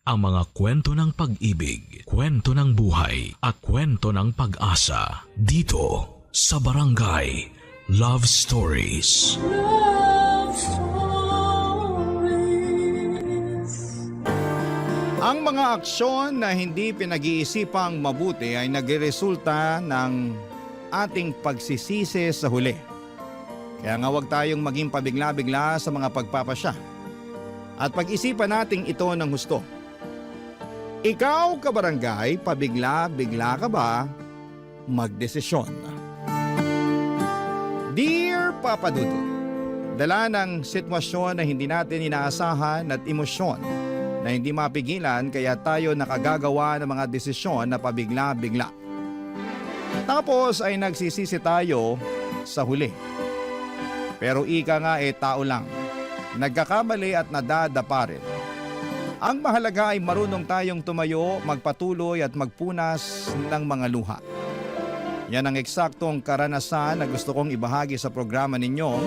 ang mga kwento ng pag-ibig, kwento ng buhay, at kwento ng pag-asa dito sa Barangay Love Stories. Love Stories. Ang mga aksyon na hindi pinag-iisipang mabuti ay nagresulta ng ating pagsisisi sa huli. Kaya nga huwag tayong maging pabigla-bigla sa mga pagpapasya. At pag-isipan natin ito ng husto. Ikaw, kabarangay, pabigla-bigla ka ba magdesisyon? Dear Papa Dudut, dala ng sitwasyon na hindi natin inaasahan at emosyon na hindi mapigilan kaya tayo nakagagawa ng mga desisyon na pabigla-bigla. Tapos ay nagsisisi tayo sa huli. Pero ika nga tao lang, nagkakamali at nadadapa rin. Ang mahalaga ay marunong tayong tumayo, magpatuloy at magpunas ng mga luha. Yan ang eksaktong karanasan na gusto kong ibahagi sa programa ninyong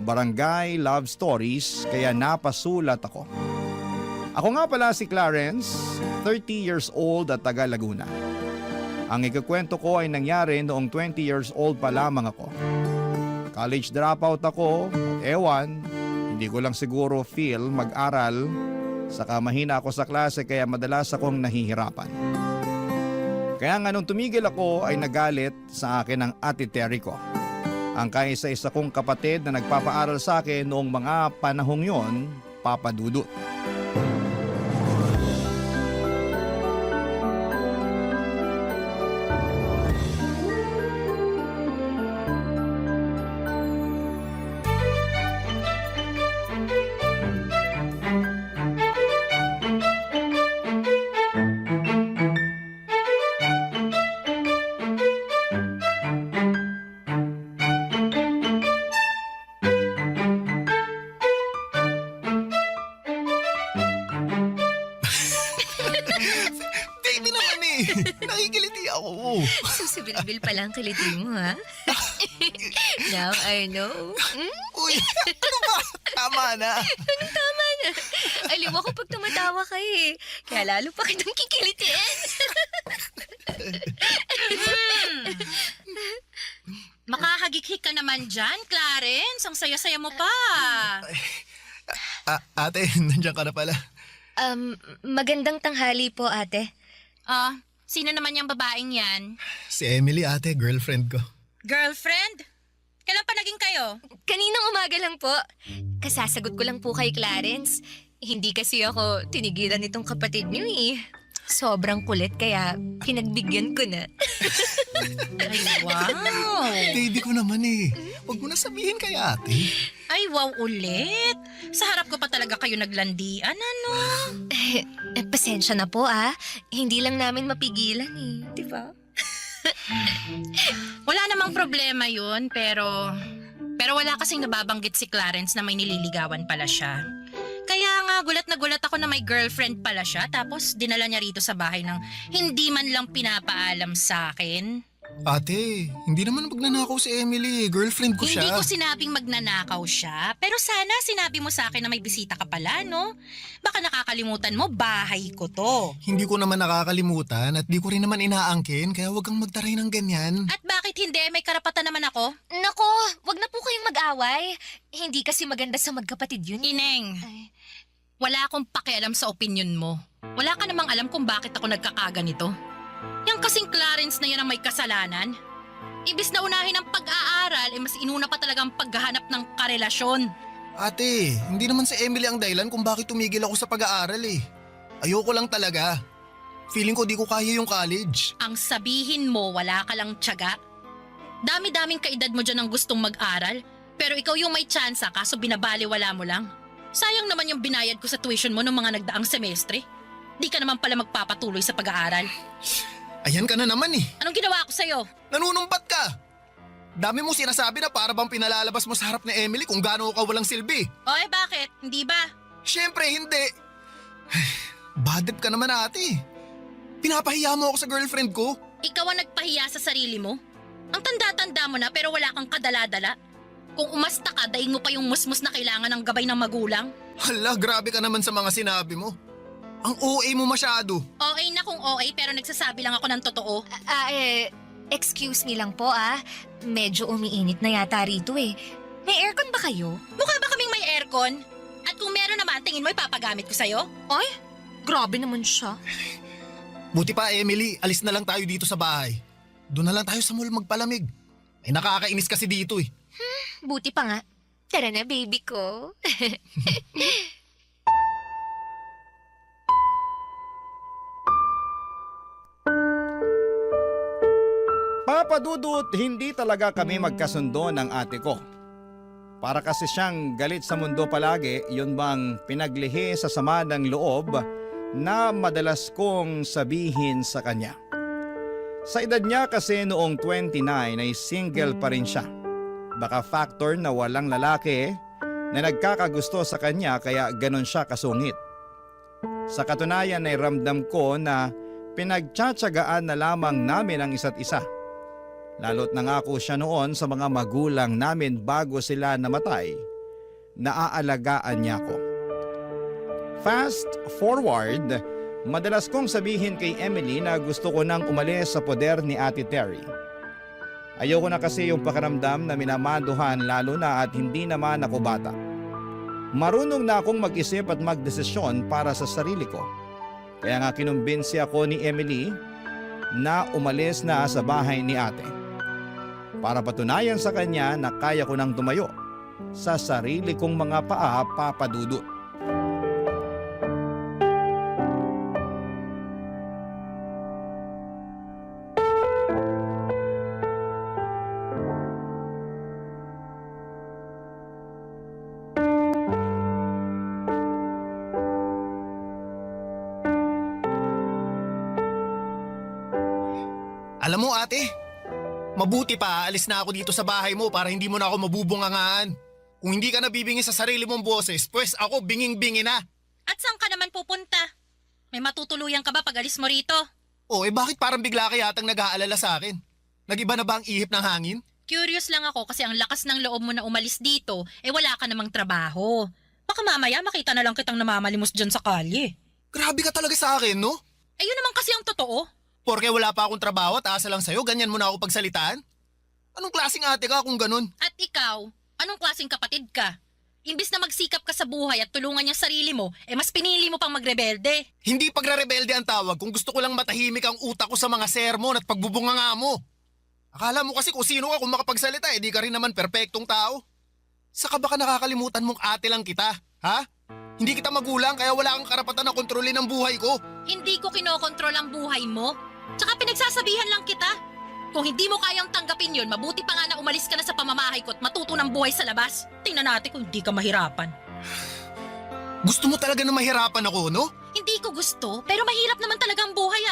Barangay Love Stories, kaya napasulat ako. Ako nga pala si Clarence, 30 years old at taga Laguna. Ang ikukwento ko ay nangyari noong 20 years old pa lamang ako. College dropout ako at ewan, hindi ko lang siguro feel mag-aral, saka mahina ako sa klase kaya madalas akong nahihirapan. Kaya nga nung tumigil ako ay nagalit sa akin ang ate Terry ko. Ang kaisa-isa kong kapatid na nagpapaaral sa akin noong mga panahong yon, Papa Dudut. Baby naman eh. Nakikiliti ako. Susibilbil pala ang kiliti mo, ha? Now I know. Uy, ano ba? Tama na. Tama na. Aliw ako pag tumatawa ka eh. Kaya lalo pa kitang kikilitiin. Makahagikik ka naman dyan, Clarence. Ang saya-saya mo pa. Ate, nandiyan ka na pala. Magandang tanghali po, ate. Sino naman yung babaeng yan? Si Emily, ate, girlfriend ko. Girlfriend? Kailan pa naging kayo? Kaninang umaga lang po. Kasasagot ko lang po kay Clarence. Hindi kasi ako tinigilan nitong kapatid niyo eh. Sobrang kulit kaya pinagbigyan ko na. Ay, wow. Baby ko naman eh. Huwag mo na sabihin kay ate. Ay, wow ulit. Sa harap ko pa talaga kayo naglandian, ano? Pasensya na po ah. Hindi lang namin mapigilan eh. Di ba? Wala namang problema yun, pero wala kasing nababanggit si Clarence na may nililigawan pala siya. Kaya nga, gulat na gulat ako na may girlfriend pala siya, tapos dinala niya rito sa bahay ng hindi man lang pinapaalam sa akin. Ate, hindi naman magnanakaw si Emily. Girlfriend ko siya. Hindi ko sinabing magnanakaw siya, pero sana sinabi mo sa akin na may bisita ka pala, no? Baka nakakalimutan mo, bahay ko to. Hindi ko naman nakakalimutan at di ko rin naman inaangkin, kaya huwag kang magtaray ng ganyan. At bakit hindi? May karapatan naman ako. Nako, wag na po kayong mag-away. Hindi kasi maganda sa magkapatid yun. Ineng, Ay. wala akong pakialam sa opinion mo. Wala ka namang alam kung bakit ako nagkakaganito. Yang kasing Clarence na yan ang may kasalanan. Ibis na unahin ang pag-aaral, mas inuna pa talaga ang paghahanap ng karelasyon. Ate, hindi naman si Emily ang dahilan kung bakit tumigil ako sa pag-aaral eh. Ayoko lang talaga. Feeling ko di ko kaya yung college. Ang sabihin mo, wala ka lang tiyaga. Dami-daming kaedad mo dyan ang gustong mag-aral, pero ikaw yung may tsansa kaso binabaliwala mo lang. Sayang naman yung binayad ko sa tuition mo ng mga nagdaang semestre. Di ka naman pala magpapatuloy sa pag-aaral. Ayan ka na naman eh. Anong ginawa ko sa'yo? Nanunumbat ka. Dami mo sinasabi na para bang pinalalabas mo sa harap ni Emily kung gaano ka walang silbi. O bakit? Hindi ba? Siyempre hindi. Badip ka naman ate. Pinapahiya mo ako sa girlfriend ko. Ikaw ang nagpahiya sa sarili mo? Ang tanda-tanda mo na pero wala kang kadala-dala? Kung umasta ka, daing mo pa yung musmus na kailangan ng gabay ng magulang? Hala, grabe ka naman sa mga sinabi mo. Ang OA mo masyado. OA na kung OA pero nagsasabi lang ako ng totoo. Excuse me lang po Medyo umiinit na yata rito eh. May aircon ba kayo? Mukha ba kaming may aircon? At kung meron naman, tingin mo ipapagamit ko sa'yo? Ay, grabe naman siya. Buti pa Emily, alis na lang tayo dito sa bahay. Doon na lang tayo sa mall magpalamig. Ay nakakainis kasi dito eh. Buti pa nga. Tara na, baby ko. Papa Dudut, hindi talaga kami magkasundo ng ate ko. Para kasi siyang galit sa mundo palagi, yun bang pinaglihi sa sama ng loob na madalas kong sabihin sa kanya. Sa edad niya kasi noong 29 ay single pa rin siya. Baka factor na walang lalaki na nagkakagusto sa kanya kaya ganon siya kasungit. Sa katunayan ay ramdam ko na pinagtsatsagaan na lamang namin ang isa't isa. Lalo't nangako siya noon sa mga magulang namin bago sila namatay, naaalagaan niya ko. Fast forward, madalas kong sabihin kay Emily na gusto ko nang umalis sa poder ni Ate Terry. Ayoko na kasi yung pakiramdam na minamanduhan lalo na at hindi naman ako bata. Marunong na akong mag-isip at magdesisyon para sa sarili ko. Kaya nga kinumbinsi ako ni Emily na umalis na sa bahay ni ate. Para patunayan sa kanya na kaya ko nang tumayo sa sarili kong mga paa, Papa Dudut. Alam mo ate, mabuti pa alis na ako dito sa bahay mo para hindi mo na ako mabubungangaan. Kung hindi ka nabibingi sa sarili mong boses, pues ako binging-bingi na. At saan ka naman pupunta? May matutuluyan ka ba pag alis mo rito? Bakit parang bigla ka yatang nag-aalala sa akin? Nag-iba na ba ang ihip ng hangin? Curious lang ako kasi ang lakas ng loob mo na umalis dito, wala ka namang trabaho. Baka mamaya makita na lang kitang namamalimos dyan sa kalye. Grabe ka talaga sa akin, no? Yun naman kasi ang totoo. Porke wala pa akong trabaho at asa lang sa'yo, ganyan mo na ako pagsalitaan? Anong klaseng ate ka kung ganun? At ikaw, anong klaseng kapatid ka? Imbis na magsikap ka sa buhay at tulungan yung sarili mo, mas pinili mo pang magrebelde. Hindi pagre-rebelde ang tawag kung gusto ko lang matahimik ang utak ko sa mga sermon at pagbubunganga mo. Akala mo kasi kung sino ka kung makapagsalita, di ka rin naman perpektong tao. Saka baka nakakalimutan mong ate lang kita, ha? Hindi kita magulang kaya wala kang karapatan na kontrolin ang buhay ko. Hindi ko kinokontrol ang buhay mo. Tsaka pinagsasabihan lang kita. Kung hindi mo kayang tanggapin yun, mabuti pa nga na umalis ka na sa pamamahay ko at matuto ng buhay sa labas. Tingnan natin kung hindi ka mahirapan. Gusto mo talaga na mahirapan ako, no? Hindi ko gusto, pero mahirap naman talaga ang buhay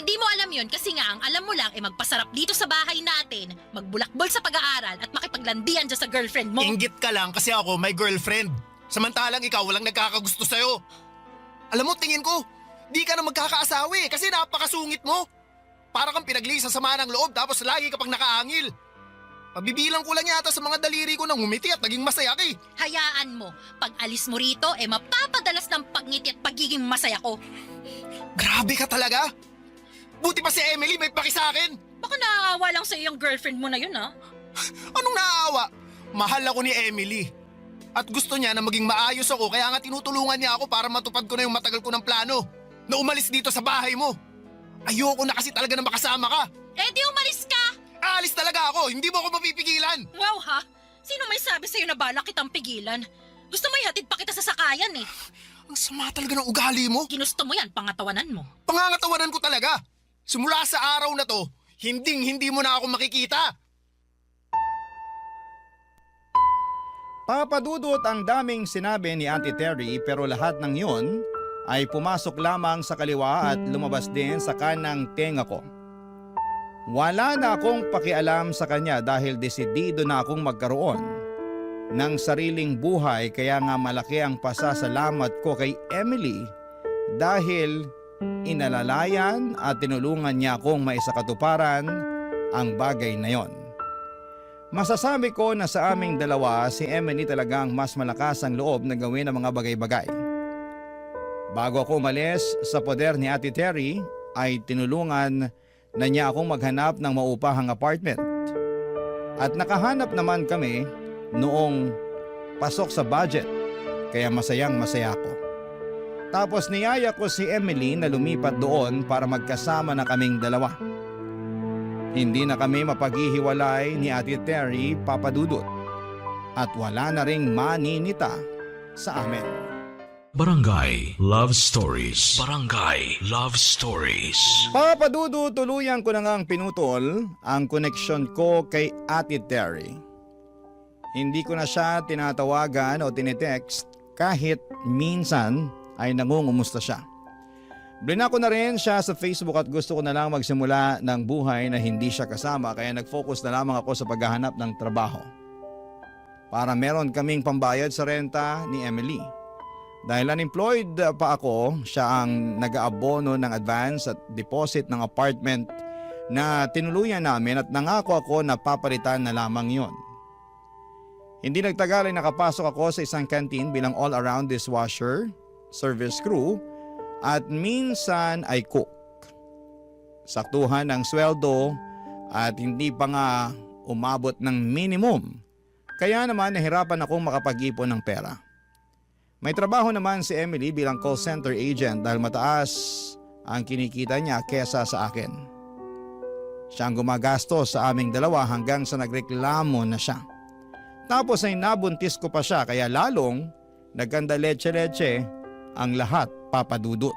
Hindi mo alam yun kasi nga ang alam mo lang magpasarap dito sa bahay natin, magbulakbol sa pag-aaral at makipaglandian dyan sa girlfriend mo. Inggit ka lang kasi ako may girlfriend. Samantalang ikaw walang nagkakagusto sa'yo. Alam mo, tingin ko, di ka na magkakaasawi kasi napakasungit mo. Para kang pinagli sa sama ng loob tapos lagi ka pang nakaangil. Pabibilang ko lang yata sa mga daliri ko nang humiti at naging masaya ka eh. Hayaan mo, pag alis mo rito, mapapadalas ng pagngiti at pagiging masaya ko. Grabe ka talaga. Buti pa si Emily may paki sa akin. Baka naaawa lang sa iyong girlfriend mo na yun Anong naaawa? Mahal ako ni Emily. At gusto niya na maging maayos ako kaya nga tinutulungan niya ako para matupad ko na yung matagal ko ng plano. Na umalis dito sa bahay mo. Ayoko na kasi talaga na makasama ka. Di umalis ka! Aalis talaga ako, hindi mo ako mapipigilan. Wow ha? Sino may sabi sa'yo na balak kitang pigilan? Gusto mo ihatid pa kita sa sakayan Ang sama talaga ng ugali mo. Ginusto mo yan, pangatawanan mo. Pangangatawanan ko talaga. Simula sa araw na to, hindi mo na ako makikita. Papa Dudut, ang daming sinabi ni Auntie Terry pero lahat ng yun ay pumasok lamang sa kaliwa at lumabas din sa kanang tenga ko. Wala na akong pakialam sa kanya dahil desidido na akong magkaroon ng sariling buhay kaya nga malaki ang pasasalamat ko kay Emily dahil inalalayan at tinulungan niya akong maisakatuparan ang bagay na yon. Masasabi ko na sa aming dalawa si Emily talagang mas malakas ang loob na gawin ang mga bagay-bagay. Bago ako umalis sa poder ni Ate Terry ay tinulungan na niya akong maghanap ng maupahang apartment. At nakahanap naman kami noong pasok sa budget kaya masayang masaya ako. Tapos niyaya ko si Emily na lumipat doon para magkasama na kaming dalawa. Hindi na kami mapaghihiwalay ni Ate Terry, Papa Dudut. At wala na ring maninita sa amin. Barangay Love Stories. Barangay Love Stories. Papa Dudu, tuluyan ko na ngang pinutol ang koneksyon ko kay Ate Terry. Hindi ko na siya tinatawagan o tinitext kahit minsan ay nangungumusta siya. Blinako na rin siya sa Facebook at gusto ko na lang magsimula ng buhay na hindi siya kasama kaya nag-focus na lamang ako sa paghahanap ng trabaho. Para meron kaming pambayad sa renta ni Emily. Dahil unemployed pa ako, siya ang nag-aabono ng advance at deposit ng apartment na tinuluyan namin at nangako ako na papalitan na lamang yon. Hindi nagtagal ay nakapasok ako sa isang canteen bilang all-around dishwasher, service crew at minsan ay cook. Saktuhan ng sweldo at hindi pa nga umabot ng minimum. Kaya naman nahirapan akong makapag-ipon ng pera. May trabaho naman si Emily bilang call center agent dahil mataas ang kinikita niya kesa sa akin. Siya ang gumagastos sa aming dalawa hanggang sa nagreklamo na siya. Tapos ay nabuntis ko pa siya kaya lalong nagkanda leche-leche ang lahat, Papa Dudut.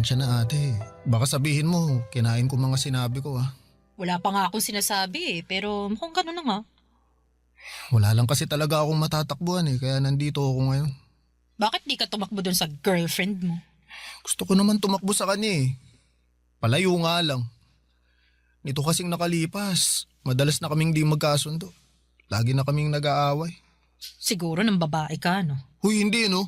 Sensya na ate. Baka sabihin mo, kinain ko mga sinabi ko ah. Wala pa nga akong sinasabi pero mukhang gano'n na nga. Wala lang kasi talaga akong matatakbuhan kaya nandito ako ngayon. Bakit di ka tumakbo doon sa girlfriend mo? Gusto ko naman tumakbo sa kanya Palayo nga lang. Nito kasing nakalipas, madalas na kaming di magkasundo. Lagi na kaming nag-aaway. Siguro ng babae ka, no? Huy, hindi no.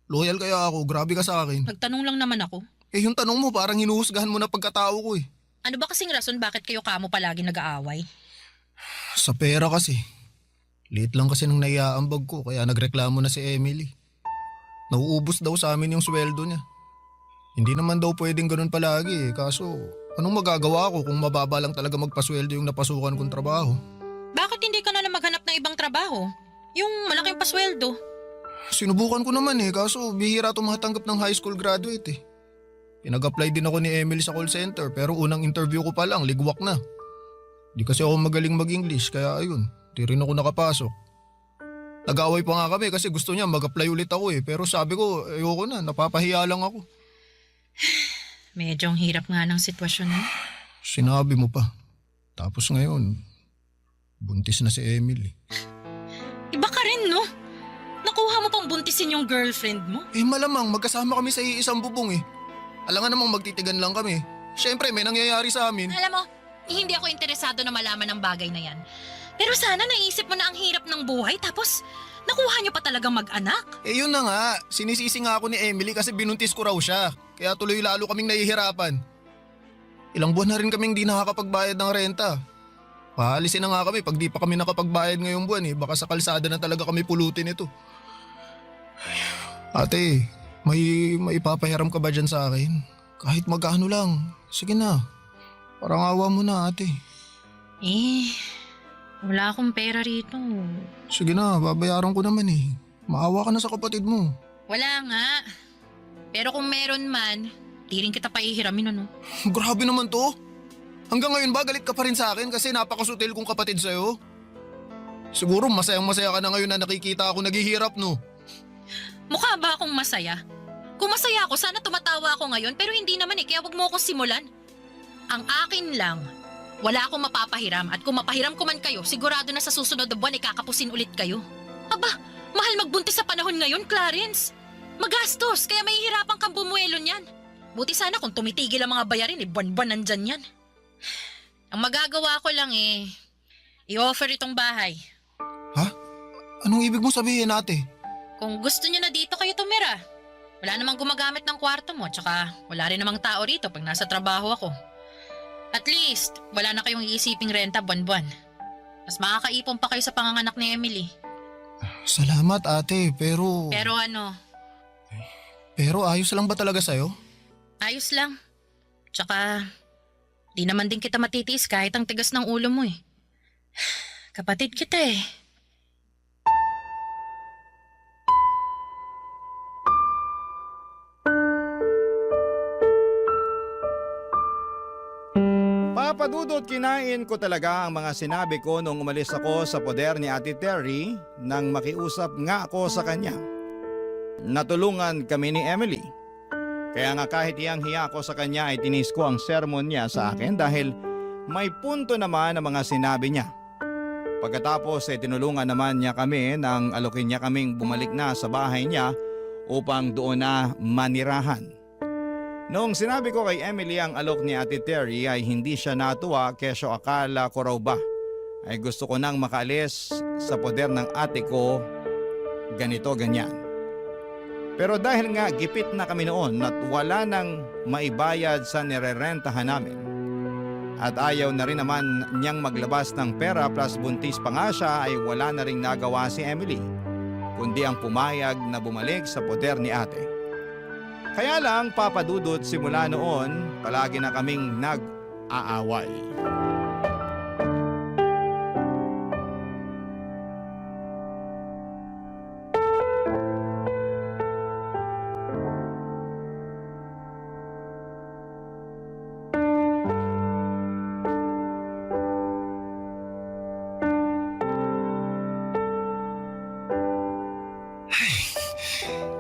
Loyal kaya ako, grabe ka sa akin. Nagtanong lang naman ako. Yung tanong mo parang hinuhusgahan mo na pagkatao ko Ano ba kasing rason bakit kayo kamo palagi nag-aaway? Sa pera kasi. Liit lang kasi nung naiaambag ko kaya nagreklamo na si Emily. Nauubos daw sa amin yung sweldo niya. Hindi naman daw pwedeng ganun palagi kaso anong magagawa ko kung mababa lang talaga magpasweldo yung napasukan kong trabaho? Bakit hindi ka na lang maghanap ng ibang trabaho? Yung malaking pasweldo. Sinubukan ko naman kaso bihira tumatanggap ng high school graduate Pinag-apply din ako ni Emily sa call center pero unang interview ko pa lang, ligwak na. Di kasi ako magaling mag-English kaya ayun, di rin ako nakapasok. Nag-away pa nga kami kasi gusto niya mag-apply ulit ako pero sabi ko ayoko na, napapahiya lang ako. Medyo ang hirap nga ng sitwasyon mo. Sinabi mo pa. Tapos ngayon, buntis na si Emily. Iba ka rin, no? Nakuha mo pang buntisin yung girlfriend mo? Malamang magkasama kami sa iisang bubong Alangan namang magtitigan lang kami. Siyempre, may nangyayari sa amin. Alam mo, hindi ako interesado na malaman ang bagay na yan. Pero sana naisip mo na ang hirap ng buhay tapos nakuha niyo pa talagang mag-anak. Yun na nga. Sinisisi nga ako ni Emily kasi binuntis ko raw siya. Kaya tuloy lalo kaming nahihirapan. Ilang buwan na rin kaming di nakakapagbayad ng renta. Paalisin na nga kami pag di pa kami nakapagbayad ngayong buwan Baka sa kalsada na talaga kami pulutin ito. Ate, may ipapahiram ka ba dyan sa akin? Kahit magkano lang. Sige na. Parang awa mo na ate. Wala akong pera rito. Sige na, babayaran ko naman Maawa ka na sa kapatid mo. Wala nga. Pero kung meron man, di rin kita paihiramin Grabe naman to. Hanggang ngayon ba galit ka pa rin sa akin kasi napakasutil kong kapatid sa'yo? Siguro masayang masaya ka na ngayon na nakikita ako naghihirap no? Mukha ba akong masaya? Kung masaya ako, sana tumatawa ako ngayon pero hindi naman kaya wag mo akong simulan. Ang akin lang, wala akong mapapahiram at kung mapahiram ko man kayo, sigurado na sa susunod na buwan kakapusin ulit kayo. Aba, mahal magbuntis sa panahon ngayon, Clarence. Magastos, kaya mahihirapan kang bumuelo niyan. Buti sana kung tumitigil ang mga bayarin, buwan-buwan nandyan yan. Ang magagawa ko lang I-offer itong bahay. Ha? Anong ibig mo sabihin, ate? Kung gusto nyo na dito kayo tumira. Wala namang gumagamit ng kwarto mo, tsaka wala rin namang tao rito pag nasa trabaho ako. At least, wala na kayong iisiping renta buwan-buwan. Mas makakaipon pa kayo sa panganganak ni Emily. Salamat, ate, pero... Pero ano, Pero ayos lang ba talaga sa'yo? ayos lang. Tsaka, di naman din kita matitiis kahit ang tigas ng ulo mo eh. Kapatid kita eh. Papadudot, kinain ko talaga ang mga sinabi ko nung umalis ako sa poder ni Ate Terry nang makiusap nga ako sa kanya. Natulungan kami ni Emily. Kaya nga kahit hiyang-hiya ako sa kanya ay tinis ko ang sermon niya sa akin dahil may punto naman ang mga sinabi niya. Pagkatapos ay tinulungan naman niya kami nang alokin niya kaming bumalik na sa bahay niya upang doon na manirahan. Noong sinabi ko kay Emily ang alok ni Ate Terry ay hindi siya natuwa kesyo akala ko raw ba ay gusto ko nang makaalis sa poder ng ate ko ganito ganyan. Pero dahil nga gipit na kami noon at wala nang maibayad sa nirerentahan namin at ayaw na rin naman niyang maglabas ng pera plus buntis pa nga siya ay wala na ring nagawa si Emily kundi ang pumayag na bumalik sa poder ni ate. Kaya lang, papadudot, simula noon, palagi na kaming nag-aaway.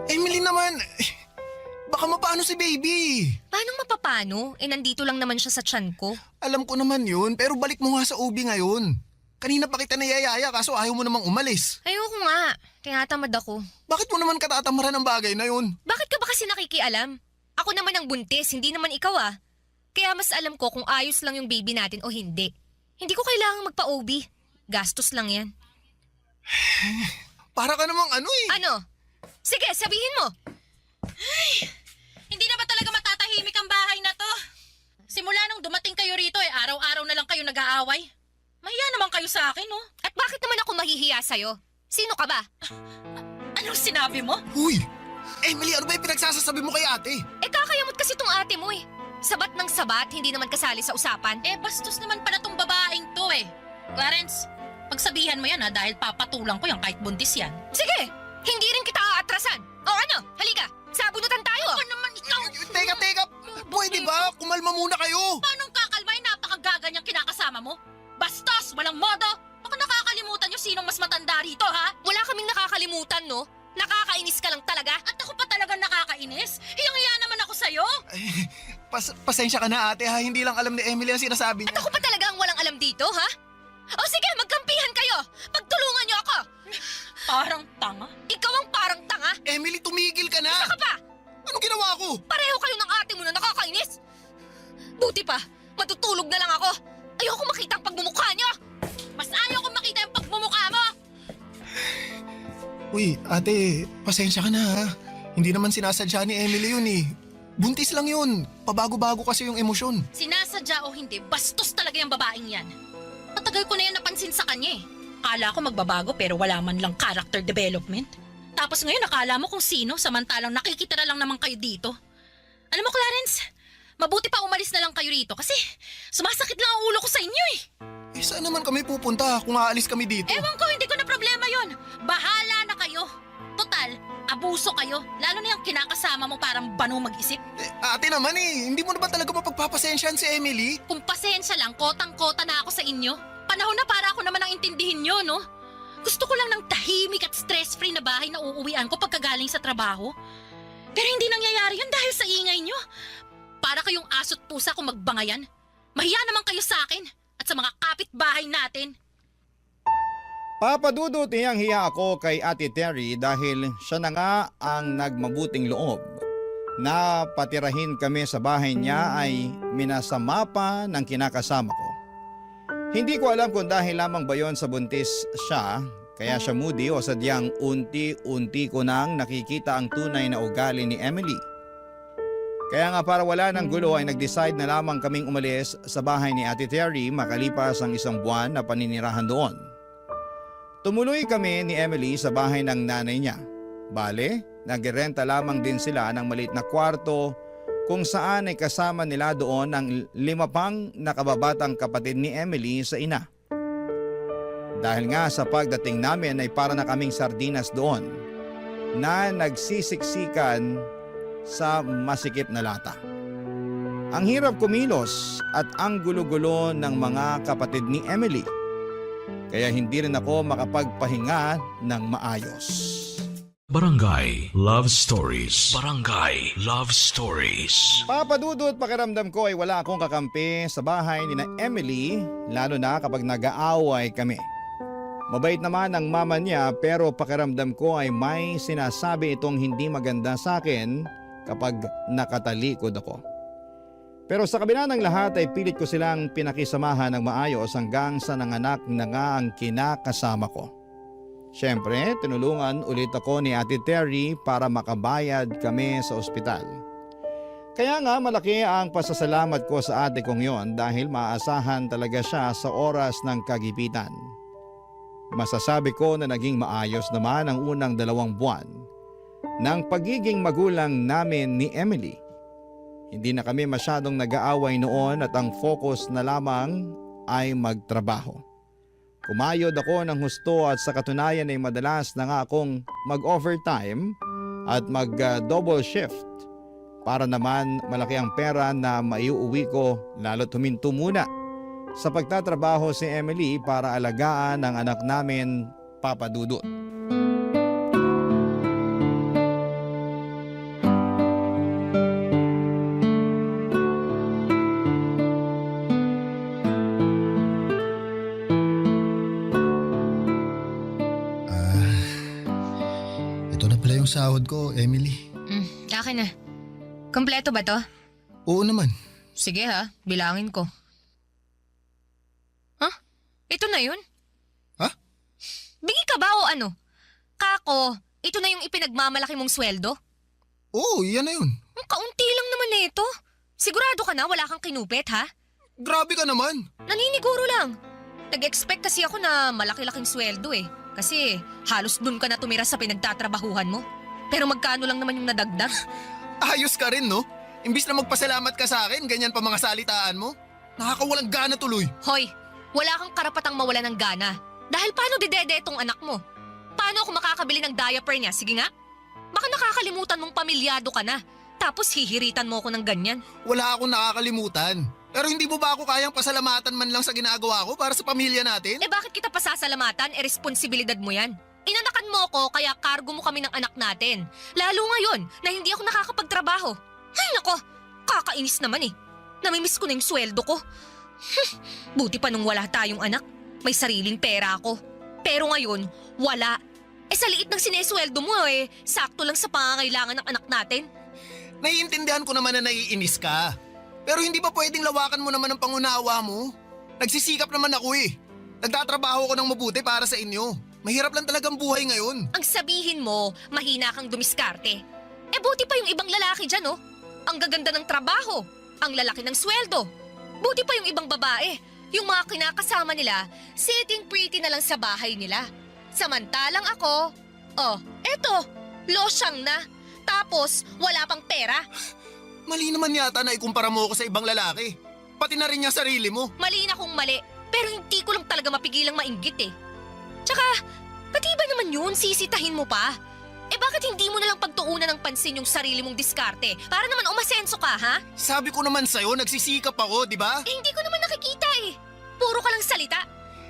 Emily naman, baka mapaano si baby. Paano mapapano? Nandito lang naman siya sa tiyan ko. Alam ko naman yun, pero balik mo nga sa ubi ngayon. Kanina pa kita niyayaya kaso ayaw mo namang umalis. Ayoko nga. Tinatamad ako. Bakit mo naman katatamaran ng bagay na yun? Bakit ka ba kasi nakikialam? Ako naman ang buntis, hindi naman ikaw ah. Kaya mas alam ko kung ayos lang yung baby natin o hindi. Hindi ko kailangang magpa-OB. Gastos lang yan. Para ka namang ano eh. Ano? Sige, sabihin mo. Hindi na ba talaga matatahimik ang bahay na to? Simula nung dumating kayo rito araw-araw na lang kayo nag-aaway. Mahiya naman kayo sa akin, oh. At bakit naman ako mahihiya sa'yo? Sino ka ba? Anong sinabi mo? Huy! Emily, ano ba yung pinagsasasabi mo kay ate? Kakayamot kasi tong ate mo eh. Sabat ng sabat, hindi naman kasali sa usapan. Bastos naman pala tong babaeng to eh. Clarence, pagsabihan mo yan dahil papatulang ko yan kahit buntis yan. Sige, hindi rin kita aatrasan. O ano, halika, sabunutan tayo. Ano naman ikaw? Teka! Pwede ba? Kumalma muna kayo. Paano kakalmay napakagaganyang kinakasama mo? Bastos, walang modo. Baka nakakalimutan nyo sinong mas matanda rito, ha? Wala kaming nakakalimutan, no? Nakakainis ka lang talaga. At ako pa talagang nakakainis? Hiyang-hiya naman ako sa'yo. Pasensya ka na ate ha, hindi lang alam ni Emily ang sinasabi At niya. ako pa talaga ang walang alam dito, ha? O sige, magkampihan kayo. Pagtulungan niyo ako. Parang tanga. Ikaw ang parang tanga. Emily, tumigil ka na! Saka pa, Anong ginawa ko? pareho kayo ng ate mo na nakakainis. Buti pa, matutulog na lang ako. Ayoko makita ang pagmumukha niyo. Mas ayaw kong makita yung pagmumukha mo. Uy, ate, pasensya ka na ha. Hindi naman sinasadya ni Emily yun eh. Buntis lang yun. Pabago-bago kasi yung emosyon. Sinasadya o hindi, bastos talaga yung babaeng yan. Matagal ko na yan napansin sa kanya eh. Akala ko magbabago pero wala man lang character development. Tapos ngayon akala mo kung sino samantalang nakikita na lang naman kayo dito. Alam mo Clarence, mabuti pa umalis na lang kayo rito kasi sumasakit lang ang ulo ko sa inyo eh. Saan naman kami pupunta kung aalis kami dito? Ewan ko, hindi ko na problema yon. Bahala na kayo. Total, abuso kayo. Lalo na yung kinakasama mo parang banu mag-isip. Ate naman eh, hindi mo na ba talaga mapagpapasensyahan si Emily? Kung pasensya lang, kotang-kota na ako sa inyo. Panahon na para ako naman ang intindihin nyo, no? Gusto ko lang ng tahimik at stress-free na bahay na uuwian ko pagkagaling sa trabaho. Pero hindi nangyayari yun dahil sa ingay nyo. Para kayong aso't pusa kung magbangayan. Mahiya naman kayo sa akin at sa mga kapitbahay natin. Papadudot, hiyang-hiya ako kay Ate Terry dahil siya na nga ang nagmabuting loob. Na patirahin kami sa bahay niya ay minasama pa ng kinakasama ko. Hindi ko alam kung dahil lamang ba yon sa buntis siya, kaya siya moody o sadyang unti-unti ko nang nakikita ang tunay na ugali ni Emily. Kaya nga para wala ng gulo ay nag-decide na lamang kaming umalis sa bahay ni Ate Terry makalipas ang 1 buwan na paninirahan doon. Tumuloy kami ni Emily sa bahay ng nanay niya. Bale, nagrenta lamang din sila ng maliit na kwarto kung saan ay kasama nila doon ang 5 pang nakababatang kapatid ni Emily sa ina. Dahil nga sa pagdating namin ay para na kaming sardinas doon na nagsisiksikan sa masikip na lata. Ang hirap kumilos at ang gulo-gulo ng mga kapatid ni Emily. Kaya hindi rin ako makapagpahinga ng maayos. Barangay Love Stories. Barangay Love Stories. Papadudot pakiramdam ko ay wala akong kakampi sa bahay ni na Emily, lalo na kapag nag-aaway kami. Mabait naman ang mama niya pero pakiramdam ko ay may sinasabi itong hindi maganda sa akin kapag nakatalikod ako. Pero sa kabila ng lahat ay pilit ko silang pinakisamahan ng maayos hanggang sa nanganak na nga ang kinakasama ko. Siyempre, tinulungan ulit ako ni Ate Terry para makabayad kami sa ospital. Kaya nga malaki ang pasasalamat ko sa ate kong yon dahil maaasahan talaga siya sa oras ng kagipitan. Masasabi ko na naging maayos naman ang unang 2 buwan ng pagiging magulang namin ni Emily. Hindi na kami masyadong nag-aaway noon at ang focus na lamang ay magtrabaho. Kumayod ako ng husto at sa katunayan ay madalas na nga akong mag-overtime at mag-double shift para naman malaki ang pera na maiuwi ko lalo't huminto muna sa pagtatrabaho si Emily para alagaan ang anak namin, Papa Dudut. Ito na pala yung sahod ko, Emily. Akin na. Kompleto ba to? Oo naman. Sige ha, bilangin ko. Huh? Ito na yun? Ha? Bingi ka ba o ano? Kako, ito na yung ipinagmamalaki mong sweldo? Oo, yan na yun. Ang kaunti lang naman na ito. Sigurado ka na wala kang kinupit ha? Grabe ka naman. Naniniguro lang. Nag-expect kasi ako na malaki-laking sweldo eh. Kasi halos dun ka na tumira sa pinagtatrabahuhan mo. Pero magkano lang naman yung nadagdag? Ayos ka rin, no? Imbis na magpasalamat ka sa akin, ganyan pa mga salitaan mo. Nakakawalang gana tuloy. Hoy, wala kang karapatang mawala ng gana. Dahil paano didede itong anak mo? Paano ako makakabili ng diaper niya? Sige nga. Baka nakakalimutan mong pamilyado ka na. Tapos hihiritan mo ako ng ganyan. Wala akong nakakalimutan. Pero hindi mo ba ako kayang pasalamatan man lang sa ginagawa ko para sa pamilya natin? Eh bakit kita pasasalamatan? Eh responsibilidad mo yan. Inanakan mo ako kaya kargo mo kami ng anak natin. Lalo ngayon na hindi ako nakakapagtrabaho. Ay nako, kakainis naman eh. Namimiss ko na yung sweldo ko. Buti pa nung wala tayong anak. May sariling pera ako. Pero ngayon, wala. Eh sa liit ng sinesweldo mo eh, sakto lang sa pangangailangan ng anak natin. Naiintindihan ko naman na naiinis ka. Pero hindi ba pwedeng lawakan mo naman ang pangunawa mo? Nagsisikap naman ako eh. Nagtatrabaho ko ng mabuti para sa inyo. Mahirap lang talagang buhay ngayon. Ang sabihin mo, mahina kang dumiskarte. Eh buti pa yung ibang lalaki dyan oh. Ang gaganda ng trabaho, ang lalaki ng sweldo. Buti pa yung ibang babae, yung mga kinakasama nila, sitting pretty na lang sa bahay nila. Samantalang ako, oh, eto, losyang na. Tapos wala pang pera. Mali naman yata na ikumpara mo ako sa ibang lalaki. Pati na rin niya sarili mo. Mali na kung mali, pero hindi ko lang talaga mapigilang mainggit eh. Tsaka, pati ba naman yun, sisitahin mo pa? Eh bakit hindi mo nalang pagtuunan ng pansin yung sarili mong diskarte para naman umasenso ka, ha? Sabi ko naman sa'yo, nagsisikap ako, di ba? Eh hindi ko naman nakikita eh. Puro ka lang salita.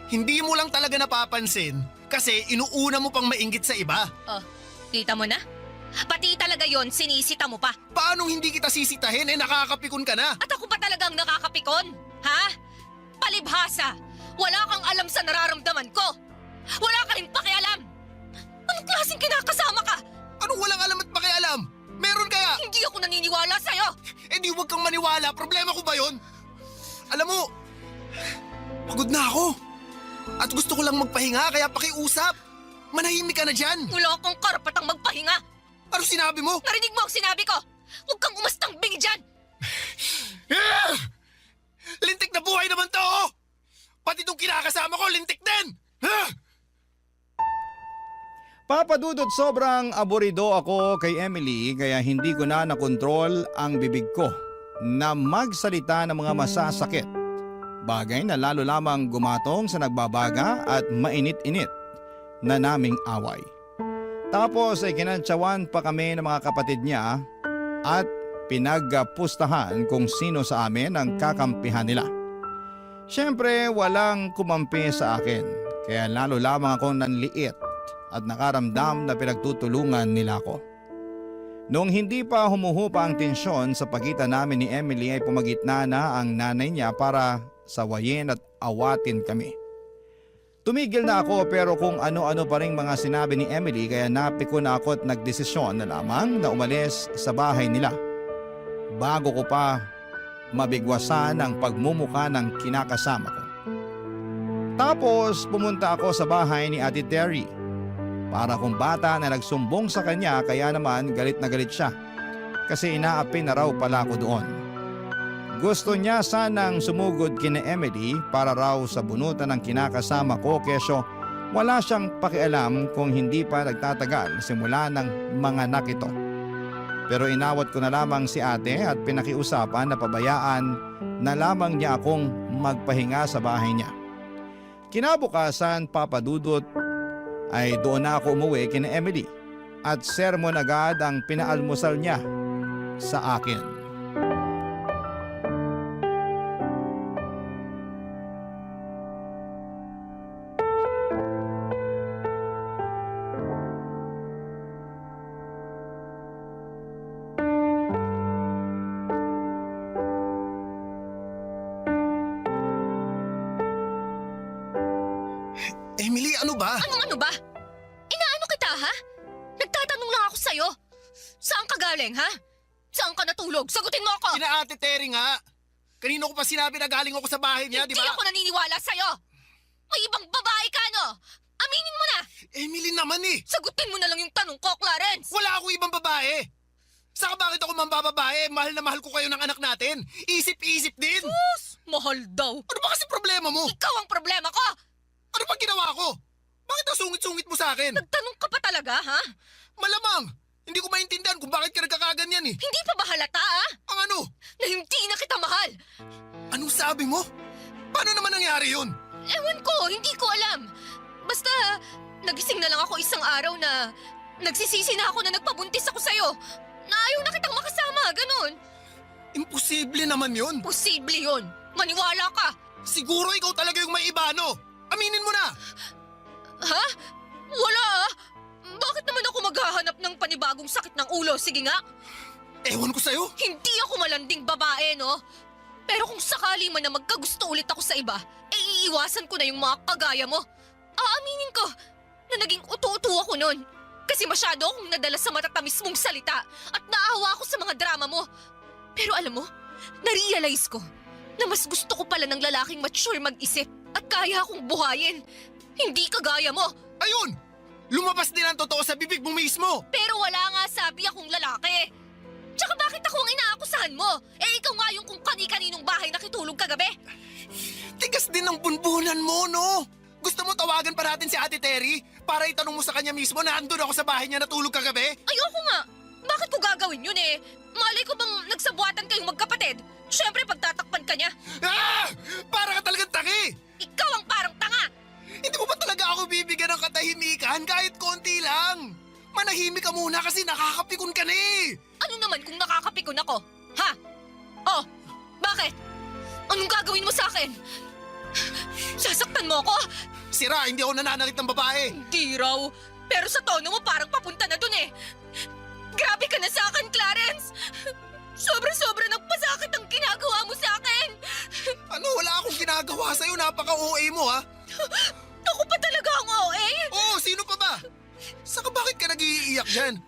Hindi mo lang talaga napapansin kasi inuuna mo pang mainggit sa iba. Oh, kita mo na? Pati talaga yon sinisita mo pa. Paanong hindi kita sisitahin nakakapikon ka na? At ako pa talagang nakakapikon? Ha? Palibhasa! Wala kang alam sa nararamdaman ko! Wala ka rin pakialam! Anong klaseng kinakasama ka? Anong walang alam at pakialam? Meron kaya? Hindi ako naniniwala sa'yo! Eh di huwag kang maniwala, problema ko ba yon? Alam mo, Pagod na ako. At gusto ko lang magpahinga kaya pakiusap. Manahimik ka na dyan. Wala akong karapatang magpahinga. Ano sinabi mo? Narinig mo ang sinabi ko. Huwag kang umastang bingi dyan. Ah! Lintik na buhay naman to! Oh! Pati itong kinakasama ko, lintik din! Ah! Papa Dudut, sobrang aburido ako kay Emily kaya hindi ko na nakontrol ang bibig ko na magsalita ng mga masasakit. Bagay na lalo lamang gumatong sa nagbabaga at mainit-init na naming away. Tapos ay kinantsawan pa kami ng mga kapatid niya at pinagpustahan kung sino sa amin ang kakampihan nila. Siyempre walang kumampi sa akin kaya lalo lamang akong nanliit at nakaramdam na pinagtutulungan nila ako. Noong hindi pa humuhupa ang tensyon sa pagitan namin ni Emily ay pumagitna na ang nanay niya para sawayin at awatin kami. Tumigil na ako pero kung ano-ano pa ring mga sinabi ni Emily kaya napiko na ako at nagdesisyon na lamang na umalis sa bahay nila. Bago ko pa mabigwasan ang pagmumuka ng kinakasama ko. Tapos pumunta ako sa bahay ni Ate Terry. Para kung bata na nagsumbong sa kanya kaya naman galit na galit siya. Kasi inaapi na raw pala ako doon. Gusto niya sanang sumugod kina Emily para raw sa bunutan ng kinakasama ko kesyo wala siyang pakialam kung hindi pa nagtatagal simula ng mga anak ito. Pero inawat ko na lamang si ate at pinakiusapan na pabayaan na lamang niya akong magpahinga sa bahay niya. Kinabukasan, Papa Dudut, ay doon na ako umuwi kina Emily at sermon agad ang pinaalmusal niya sa akin. Emily, ano ba? Ano ba? Inaano kita, ha? Nagtatanong lang ako sa'yo. Saan ka galing, ha? Saan ka natulog? Sagutin mo ako! Kina Ate Terry nga. Kanino ko pa sinabi na galing ako sa bahay niya, di Hindi ba? ako naniniwala sa'yo! May ibang babae ka, no? Aminin mo na! Emily naman eh. Sagutin mo na lang yung tanong ko, Clarence! Wala akong ibang babae. Saka bakit ako mambababae? Mahal na mahal ko kayo ng anak natin. Isip-isip din. Mahal daw. Ano ba kasi problema mo? Ikaw ang problema ko! Ano bang ginawa ko? Bakit ang sungit-sungit mo sa akin? Nagtanong ka pa talaga, ha? Malamang. Hindi ko maintindihan kung bakit ka nagkakaganyan eh. Hindi pa ba halata, ha? Ang ano? Na hindi na kita mahal! Anong sabi mo? Paano naman nangyari yun? Ewan ko, hindi ko alam. Basta, nagising na lang ako isang araw na nagsisisi na ako na nagpabuntis ako sa'yo. Na ayaw na kitang makasama, ganun. Imposible naman yun. Posible yun. Maniwala ka. Siguro ikaw talaga yung may iba, no? Aminin mo na. Ha? Wala ah. Bakit naman ako maghahanap ng panibagong sakit ng ulo? Sige nga. Ewan ko sa'yo. Hindi ako malanding babae, no? Pero kung sakali man na magkagusto ulit ako sa iba, iiwasan ko na yung mga kagaya mo. Aaminin ko na naging uto-uto ako nun. Kasi masyado akong nadala sa matatamis mong salita at naawa ako sa mga drama mo. Pero alam mo, na-realize ko na mas gusto ko pala ng lalaking mature mag-isip at kaya akong buhayin. Hindi kagaya mo. Ayun! Lumabas din ang totoo sa bibig mo mismo. Pero wala nga sabi akong lalaki. Tsaka bakit ako ang inaakusahan mo? Ikaw nga yung kung kani-kaninong bahay nakitulog kagabi. Tigas din ang bunbunan mo, no? Gusto mo tawagan pa natin si Ate Terry para itanong mo sa kanya mismo na andun ako sa bahay niya natulog kagabi? Ayoko nga. Bakit ko gagawin yun eh? Malay ko bang nagsabuatan kayong magkapatid? Siyempre pagtatakpan ka niya. Ah! Para ka talagang tangi! Ikaw ang parang tanga. Hindi mo ba talaga ako bibigyan ng katahimikan kahit konti lang? Manahimik ka muna kasi nakakapikon ka na eh! Ano naman kung nakakapikon ako? Ha? Oh, bakit? Anong gagawin mo sa akin? Sasaktan mo ako? Sira, hindi ako nananalit ng babae. Hindi raw. Pero sa tono mo parang papunta na dun eh. Grabe ka na sa akin, Clarence! Sobra-sobra nagpasakit ang ginagawa mo sa akin! Ano, wala akong ginagawa sa'yo. Napaka-OA mo, ha? Ako pa talaga ang OA? Oo, sino pa ba? Saka bakit ka nag-iiyak dyan?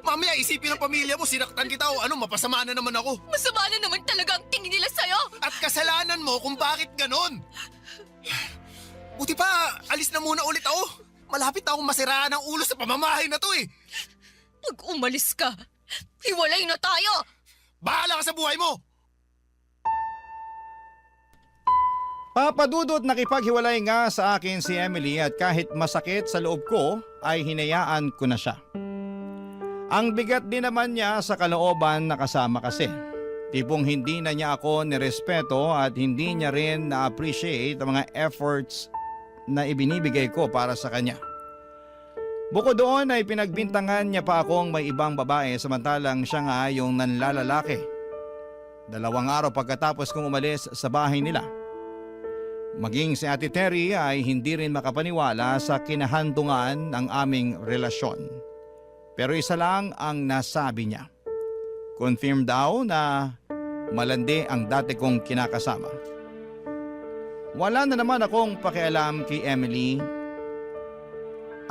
Mamaya isipin ng pamilya mo, sinaktan kita o ano, mapasama na naman ako. Masama na naman talaga ang tingin nila sa'yo! At kasalanan mo kung bakit ganon. Buti pa, alis na muna ulit ako. Malapit na akong masiraan ng ulo sa pamamahay na to eh. Pag umalis ka, hiwalay na tayo! Bahala ka sa buhay mo! Papadudot nakipaghiwalay nga sa akin si Emily at kahit masakit sa loob ko ay hinayaan ko na siya. Ang bigat din naman niya sa kalooban na kasama kasi. Tipong hindi na niya ako nirespeto at hindi niya rin na-appreciate ang mga efforts na ibinibigay ko para sa kanya. Bukod doon ay pinagbintangan niya pa akong may ibang babae samantalang siya nga yung nanlalalaki. 2 araw pagkatapos kong umalis sa bahay nila. Maging si Ate Terry ay hindi rin makapaniwala sa kinahandungan ng aming relasyon. Pero isa lang ang nasabi niya. Confirm daw na malandi ang dati kong kinakasama. Wala na naman akong pakialam kay Emily.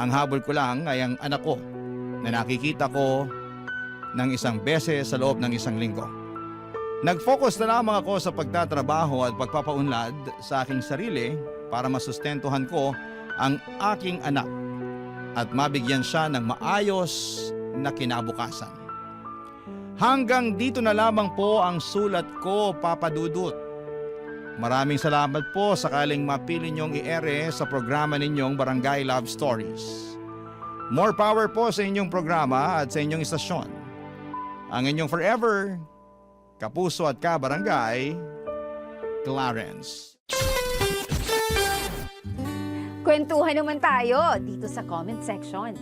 Ang habol ko lang ay ang anak ko na nakikita ko ng 1 beses sa loob ng 1 linggo. Nag-focus na lamang ako sa pagtatrabaho at pagpapaunlad sa aking sarili para masustentuhan ko ang aking anak at mabigyan siya ng maayos na kinabukasan. Hanggang dito na lamang po ang sulat ko, Papa Dudut. Maraming salamat po sakaling mapili niyong i-ere sa programa ninyong Barangay Love Stories. More power po sa inyong programa at sa inyong istasyon. Ang inyong forever, kapuso at kabarangay, Clarence. Kwentuhan naman tayo dito sa comment section.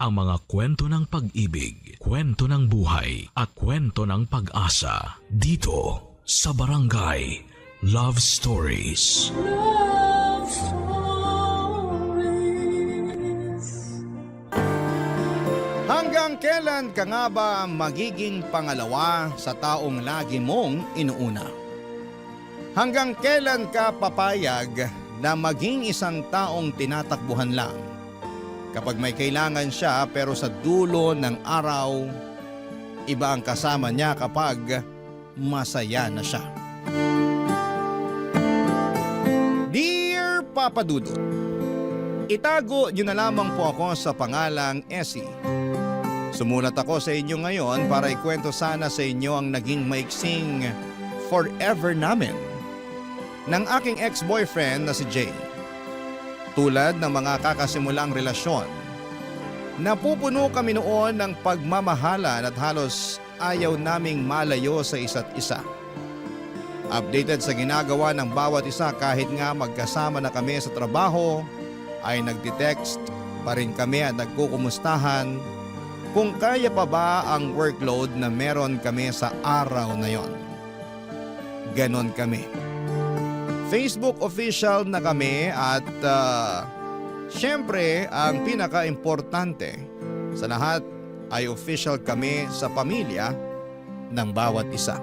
Ang mga kwento ng pag-ibig, kwento ng buhay at kwento ng pag-asa dito sa Barangay Love Stories. Love Stories. Hanggang kailan ka nga ba magiging pangalawa sa taong lagi mong inuuna? Hanggang kailan ka papayag na maging isang taong tinatakbuhan lang? Kapag may kailangan siya pero sa dulo ng araw, iba ang kasama niya kapag masaya na siya. Dear Papa Dudut, itago niyo na lamang po ako sa pangalang Essie. Sumulat ako sa inyo ngayon para ikwento sana sa inyo ang naging maiksing forever namin ng aking ex-boyfriend na si Jay. Tulad ng mga kakasimulang relasyon, napupuno kami noon ng pagmamahalan at halos ayaw naming malayo sa isa't isa. Updated sa ginagawa ng bawat isa kahit nga magkasama na kami sa trabaho, ay nagtitext pa rin kami at nagkukumustahan kung kaya pa ba ang workload na meron kami sa araw na yon. Ganon kami. Facebook official na kami at syempre ang pinaka-importante sa lahat ay official kami sa pamilya ng bawat isa.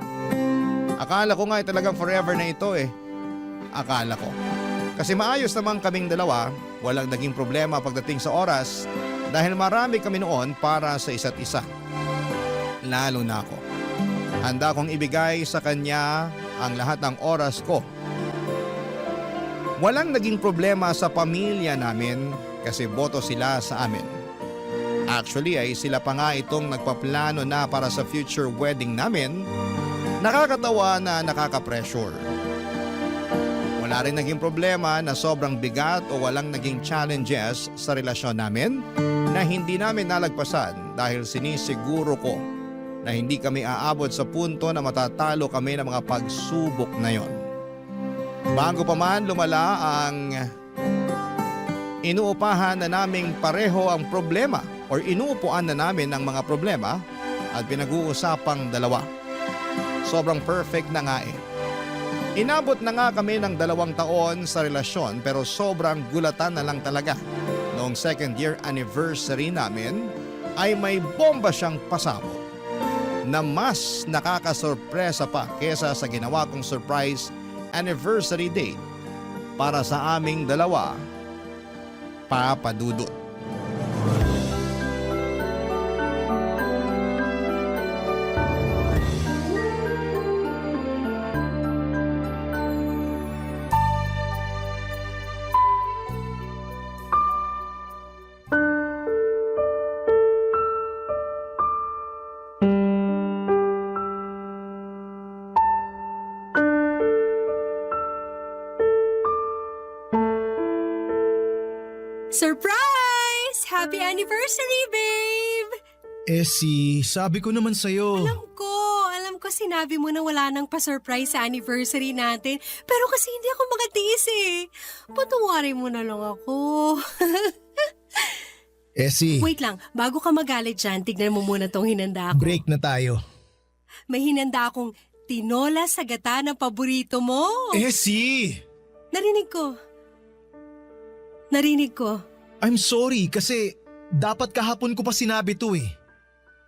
Akala ko nga ay talagang forever na ito eh. Akala ko. Kasi maayos naman kaming dalawa, walang naging problema pagdating sa oras dahil marami kami noon para sa isa't isa. Lalo na ako. Handa kong ibigay sa kanya ang lahat ng oras ko. Walang naging problema sa pamilya namin kasi boto sila sa amin. Actually ay sila pa nga itong nagpaplano na para sa future wedding namin. Nakakatawa na nakaka-pressure. Wala rin naging problema na sobrang bigat o walang naging challenges sa relasyon namin na hindi namin nalagpasan dahil sinisiguro ko na hindi kami aabot sa punto na matatalo kami ng mga pagsubok na yon. Bago pa man lumala ang inuupahan na naming pareho ang problema o inuupuan na namin ang mga problema at pinag-uusapang dalawa. Sobrang perfect na nga eh. Inabot na nga kami ng 2 taon sa relasyon pero sobrang gulatan na lang talaga. Noong 2nd year anniversary namin ay may bomba siyang pasabog na mas nakakasorpresa pa kesa sa ginawa kong surprise anniversary date para sa aming dalawa, Papa Dudut. Happy anniversary, babe! Essie, sabi ko naman sa'yo. Alam ko sinabi mo na wala nang pa-surprise sa anniversary natin. Pero kasi hindi ako makatiis eh. Patawarin mo na lang ako. Essie, Wait lang, bago ka magalit dyan, tignan mo muna tong hinanda ko. break na tayo. May hinanda akong tinola sa gata ng paborito mo. Essie! Narinig ko. I'm sorry kasi dapat kahapon ko pa sinabi to eh.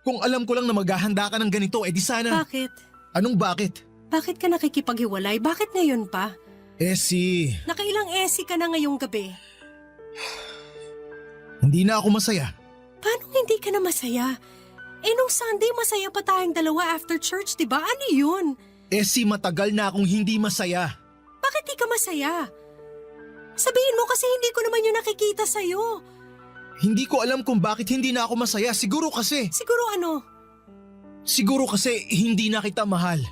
Kung alam ko lang na maghahanda ka ng ganito, di sana. Bakit? Anong bakit? Bakit ka nakikipaghiwalay? Bakit ngayon pa? Essie, Nakailang esi ka na ngayong gabi. hindi na ako masaya. Paano hindi ka na masaya? Nung Sunday masaya pa tayong dalawa after church, di ba? Ano yun? Essie, matagal na akong hindi masaya. Bakit di ka masaya? Sabihin mo kasi hindi ko naman yun nakikita sa'yo. Hindi ko alam kung bakit hindi na ako masaya. Siguro kasi hindi na kita mahal.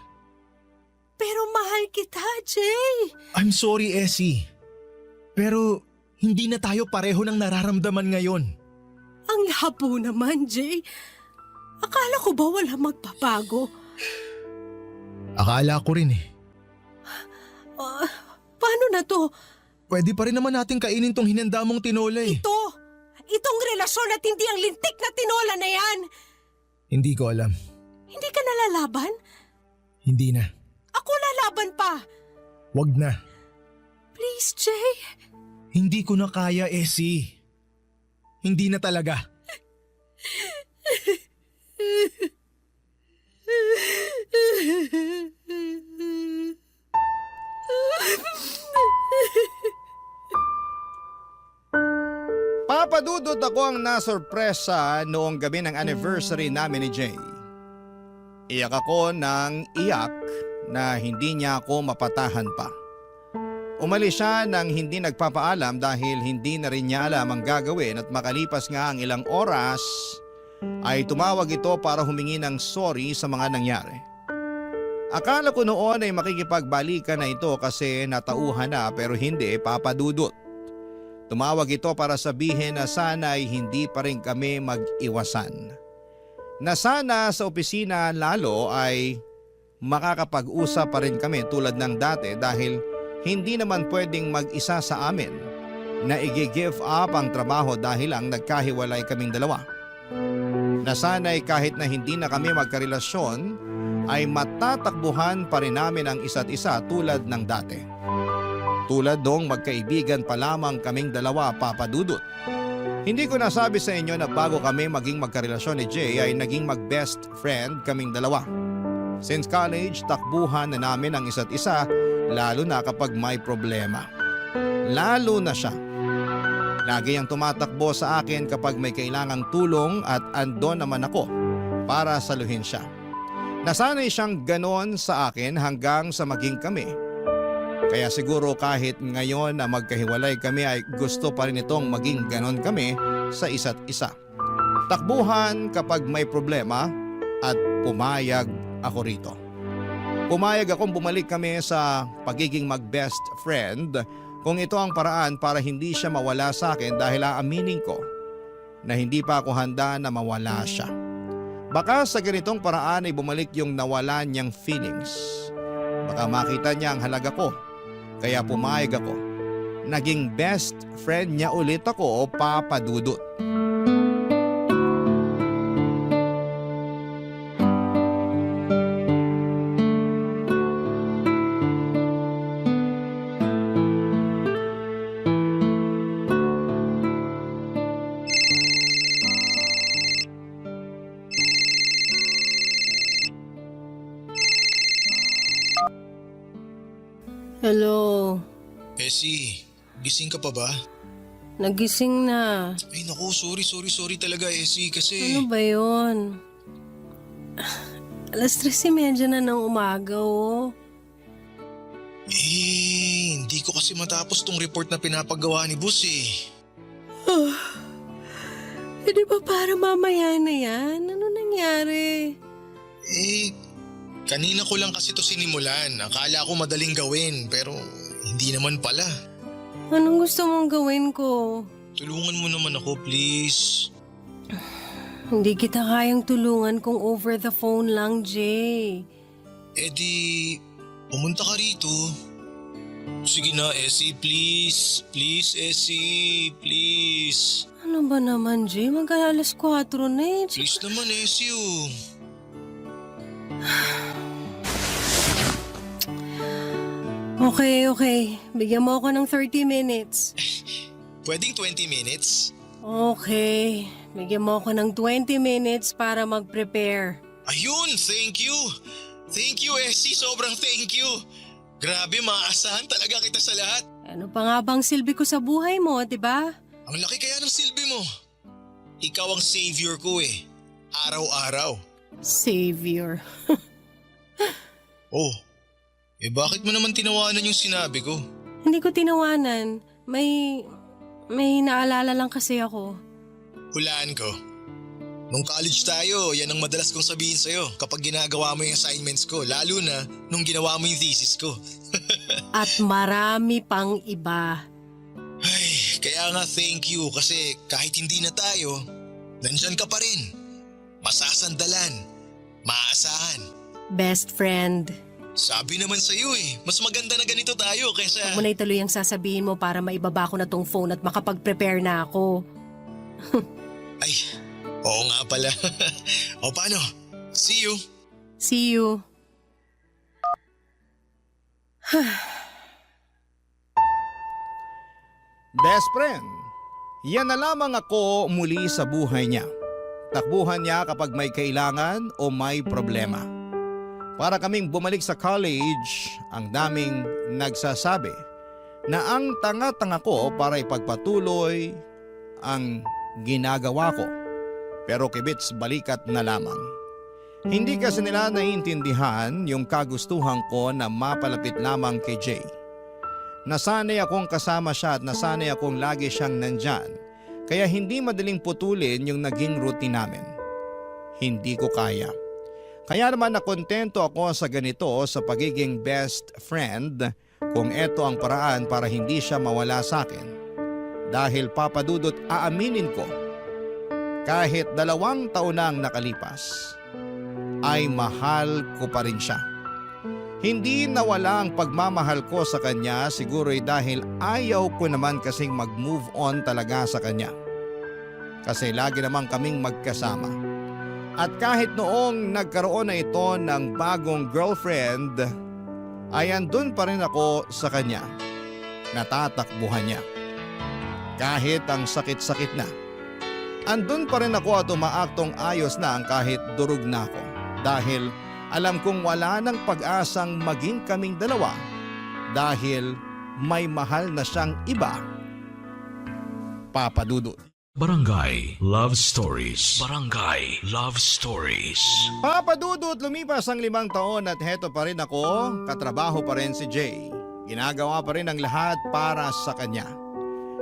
Pero mahal kita, Jay. I'm sorry, Essie. Pero hindi na tayo pareho ng nararamdaman ngayon. Ang labo naman, Jay. Akala ko ba wala magbabago? Akala ko rin eh. Paano na to? Pwede pa rin naman natin kainin tong hinanda mong tinola eh. Itong relasyon at hindi ang lintik na tinola na yan. Hindi ko alam. Hindi ka nalalaban? Hindi na. Ako lalaban pa. Wag na. Please, Jay. Hindi ko na kaya, Essie. Hindi na talaga. Papadudot ako ang nasurpresa noong gabi ng anniversary namin ni Jay. Iyak ako ng iyak na hindi niya ako mapatahan pa. Umalis siya nang hindi nagpapaalam dahil hindi na rin niya alam ang gagawin at makalipas nga ang ilang oras ay tumawag ito para humingi ng sorry sa mga nangyari. Akala ko noon ay makikipagbalikan na ito kasi natauhan na pero hindi, papadudot. Tumawag ito para sabihin na sana ay hindi pa rin kami mag-iwasan. Na sana sa opisina lalo ay makakapag-usap pa rin kami tulad ng dati dahil hindi naman pwedeng mag-isa sa amin na i-give up ang trabaho dahil lang nagkahiwalay kaming dalawa. Na sana ay kahit na hindi na kami magkarelasyon ay matatakbuhan pa rin namin ang isa't isa tulad ng dati. Tulad dong magkaibigan pa lamang kaming dalawa, papadudot. Hindi ko nasabi sa inyo na bago kami maging magkarelasyon ni Jay ay naging mag-best friend kaming dalawa. Since college, takbuhan na namin ang isa't isa lalo na kapag may problema. Lalo na siya. Lagi ang tumatakbo sa akin kapag may kailangang tulong at andon naman ako para saluhin siya. Nasanay siyang ganon sa akin hanggang sa maging kami. Kaya siguro kahit ngayon na magkahiwalay kami ay gusto pa rin itong maging ganon kami sa isa't isa. Takbuhan kapag may problema at pumayag ako rito. Pumayag akong bumalik kami sa pagiging mag-best friend kung ito ang paraan para hindi siya mawala sa akin dahil aaminin ko na hindi pa ako handa na mawala siya. Baka sa ganitong paraan ay bumalik yung nawala niyang feelings. Baka makita niya ang halaga ko. Kaya pumayag ako. Naging best friend niya ulit ako, papadudot. Hello. Essie, gising ka pa ba? Nagising na. Ay naku, sorry talaga Essie kasi... Ano ba yun? 3:30 na ng umaga, oh. Hindi ko kasi matapos tong report na pinapagawa ni boss eh. Di ba para mamaya na yan? Ano nangyari? Kanina ko lang kasi to sinimulan. Akala ko madaling gawin pero hindi naman pala. Anong gusto mong gawin ko? Tulungan mo naman ako, please. Hindi kita kayang tulungan kung over the phone lang, Jay. Eh di, pumunta ka rito. Sige na, Essie, please. Please, Essie, please. Ano ba naman, Jay? Mag-alas 4 na eh. Please naman, Essie, oh. Okay. Bigyan mo ako ng 30 minutes. Pwedeng 20 minutes? Okay. Bigyan mo ako ng 20 minutes para mag-prepare. Ayun, thank you. Thank you, Essie. Sobrang thank you. Grabe, maaasahan talaga kita sa lahat. Ano pa nga bang silbi ko sa buhay mo, di ba? Ang laki kaya ng silbi mo. Ikaw ang savior ko eh. Araw-araw. Savior. Oh, bakit mo naman tinawanan yung sinabi ko? Hindi ko tinawanan. May naalala lang kasi ako. Hulaan ko. Nung college tayo, yan ang madalas kong sabihin sa'yo kapag ginagawa mo yung assignments ko, lalo na nung ginawa mo yung thesis ko. At marami pang iba. Ay, kaya nga thank you kasi kahit hindi na tayo, nandyan ka pa rin. Masasandalan, maaasahan. Best friend. Sabi naman sa'yo mas maganda na ganito tayo kaysa… Huwag mo na ituloy ang sasabihin mo para maibaba ko na tong phone at makapag-prepare na ako. Ay, oo nga pala. O paano? See you. See you. Best friend, yan na lamang ako muli sa buhay niya. Takbuhan niya kapag may kailangan o may problema. Para kaming bumalik sa college, ang daming nagsasabi na ang tanga-tanga ko para ipagpatuloy ang ginagawa ko. Pero kibits balikat na lamang. Hindi kasi nila naiintindihan yung kagustuhan ko na mapalapit lamang kay Jay. Nasanay akong kasama siya at nasanay akong lagi siyang nandyan. Kaya hindi madaling putulin yung naging routine namin. Hindi ko kaya. Kaya naman nakontento ako sa ganito sa pagiging best friend kung eto ang paraan para hindi siya mawala sa akin. Dahil papadudot aaminin ko, kahit 2 taon nang nakalipas, ay mahal ko pa rin siya. Hindi nawala ang pagmamahal ko sa kanya siguro'y dahil ayaw ko naman kasing mag-move on talaga sa kanya. Kasi lagi naman kaming magkasama. At kahit noong nagkaroon na ito ng bagong girlfriend, ay andun pa rin ako sa kanya. Natatakbuhan niya. Kahit ang sakit-sakit na. Andun pa rin ako at umaaktong ayos na ang kahit durog na ako. Dahil alam kong wala ng pag-asang maging kaming dalawa dahil may mahal na siyang iba. Papa Dudut. Barangay Love Stories. Barangay Love Stories. Papa Dudut, lumipas ang 5 taon at heto pa rin ako, katrabaho pa rin si Jay. Ginagawa pa rin ang lahat para sa kanya.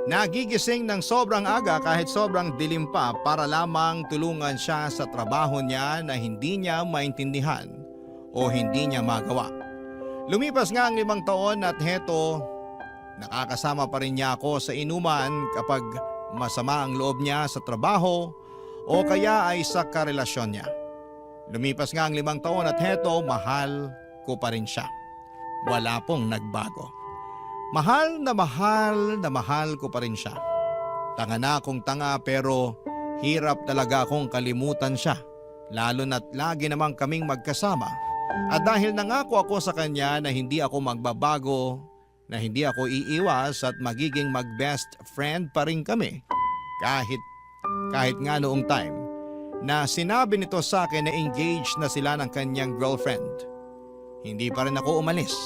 Nagigising ng sobrang aga kahit sobrang dilim pa para lamang tulungan siya sa trabaho niya na hindi niya maintindihan o hindi niya magawa. Lumipas nga ang 5 taon at heto, nakakasama pa rin niya ako sa inuman kapag masama ang loob niya sa trabaho o kaya ay sa karelasyon niya. Lumipas nga ang 5 taon at heto, mahal ko pa rin siya. Wala pong nagbago. Mahal na mahal ko pa rin siya. Tanga na akong tanga pero hirap talaga akong kalimutan siya. Lalo na't lagi namang kaming magkasama. At dahil nangako ako sa kanya na hindi ako magbabago, na hindi ako iiwas at magiging mag-best friend pa rin kami. Kahit nga noong time na sinabi nito sa akin na engaged na sila ng kanyang girlfriend. Hindi pa rin ako umalis.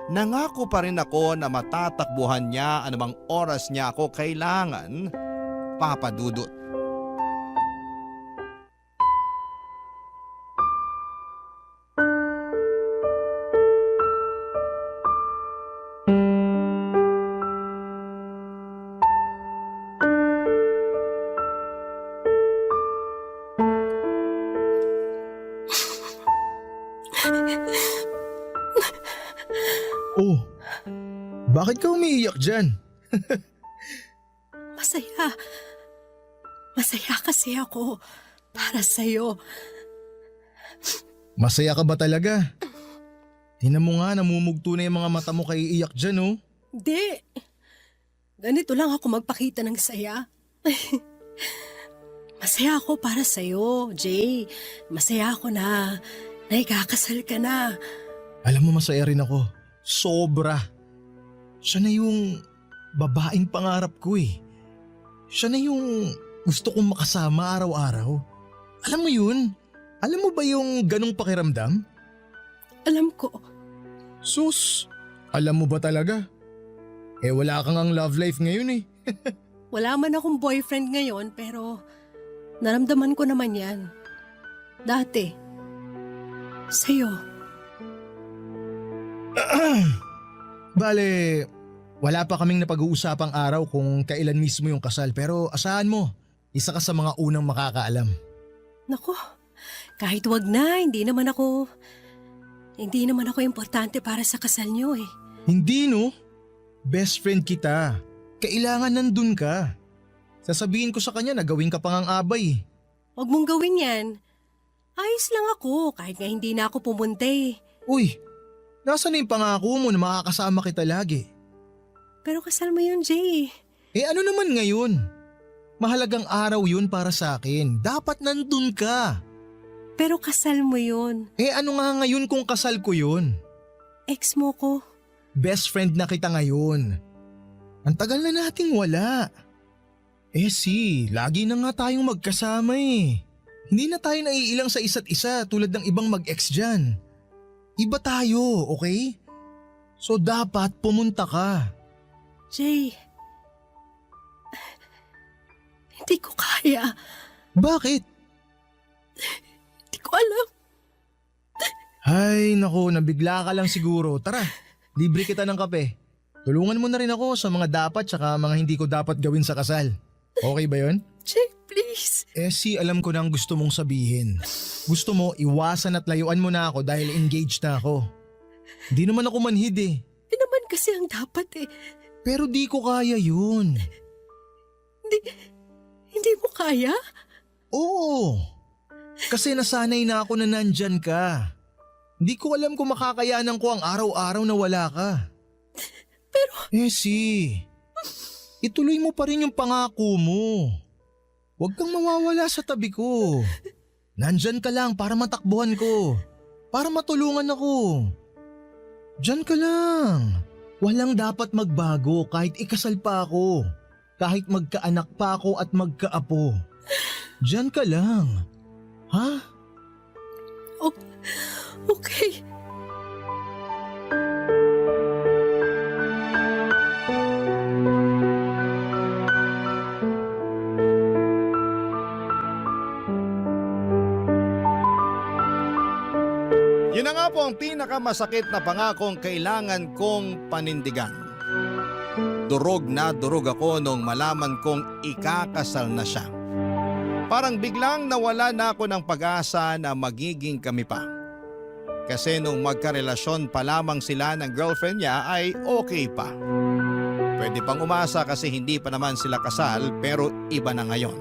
Nangako pa rin ako na matatakbuhan niya anumang oras niya ako kailangan, Papa Dudut. Oh, bakit ka umiiyak dyan? masaya. Masaya kasi ako para sa'yo. Masaya ka ba talaga? Tingnan mo nga, namumugto na yung mga mata mo kay iiyak dyan, oh. Hindi. Ganito lang ako magpakita ng saya. Masaya ako para sa'yo, Jay. Masaya ako na ikakasal ka na. Alam mo, masaya rin ako. Sobra. Siya na yung babaeng pangarap ko eh. Siya na yung gusto kong makasama araw-araw. Alam mo yun? Alam mo ba yung ganong pakiramdam? Alam ko. Sus, alam mo ba talaga? Eh wala kang ang love life ngayon eh. Wala man akong boyfriend ngayon pero naramdaman ko naman yan. Dati. Sa'yo. Bale, wala pa kaming napag-uusapang araw kung kailan mismo yung kasal pero asahan mo, isa ka sa mga unang makakaalam. Nako, kahit wag na, hindi naman ako importante para sa kasal niyo eh. Hindi no? Best friend kita. Kailangan nandun ka. Sasabihin ko sa kanya na gawin ka pang ang abay. Wag mong gawin yan. Ayos lang ako kahit nga hindi na ako pumunta eh. Uy, nasa na yung pangako mo na makakasama kita lagi? Pero kasal mo yun, Jay. Eh ano naman ngayon? Mahalagang araw yun para sa akin. Dapat nandun ka. Pero kasal mo yun. Eh ano nga ngayon kung kasal ko yun? Ex mo ko. Best friend na kita ngayon. Ang tagal na nating wala. Eh lagi na nga tayong magkasama eh. Hindi na tayo naiilang sa isa't isa tulad ng ibang mag-ex dyan. Iba tayo, okay? So dapat pumunta ka. Jay, hindi ko kaya. Bakit? Hindi ko alam. Ay nako, nabigla ka lang siguro. Tara, libre kita ng kape. Tulungan mo na rin ako sa mga dapat tsaka mga hindi ko dapat gawin sa kasal. Okay ba yun? Jay, please. Eh alam ko na ang gusto mong sabihin. Gusto mo iwasan at layuan mo na ako dahil engaged na ako. Hindi naman ako manhid eh. Hindi naman kasi ang dapat eh. Pero di ko kaya yun. Hindi mo kaya? Oo. Kasi nasanay na ako na nandyan ka. Hindi ko alam kung makakayanan ko ang araw-araw na wala ka. Pero… ituloy mo pa rin yung pangako mo. Huwag kang mawawala sa tabi ko. Nandyan ka lang para matakbuhan ko. Para matulungan ako. Diyan ka lang. Walang dapat magbago kahit ikasal pa ako. Kahit magkaanak pa ako at magkaapo. Diyan ka lang. Ha? Okay. Yun na nga po ang pinakamasakit na pangakong kailangan kong panindigan. Durog na durog ako nung malaman kong ikakasal na siya. Parang biglang nawala na ako ng pag-asa na magiging kami pa. Kasi nung magkarelasyon pa lamang sila ng girlfriend niya ay okay pa. Pwede pang umasa kasi hindi pa naman sila kasal pero iba na ngayon.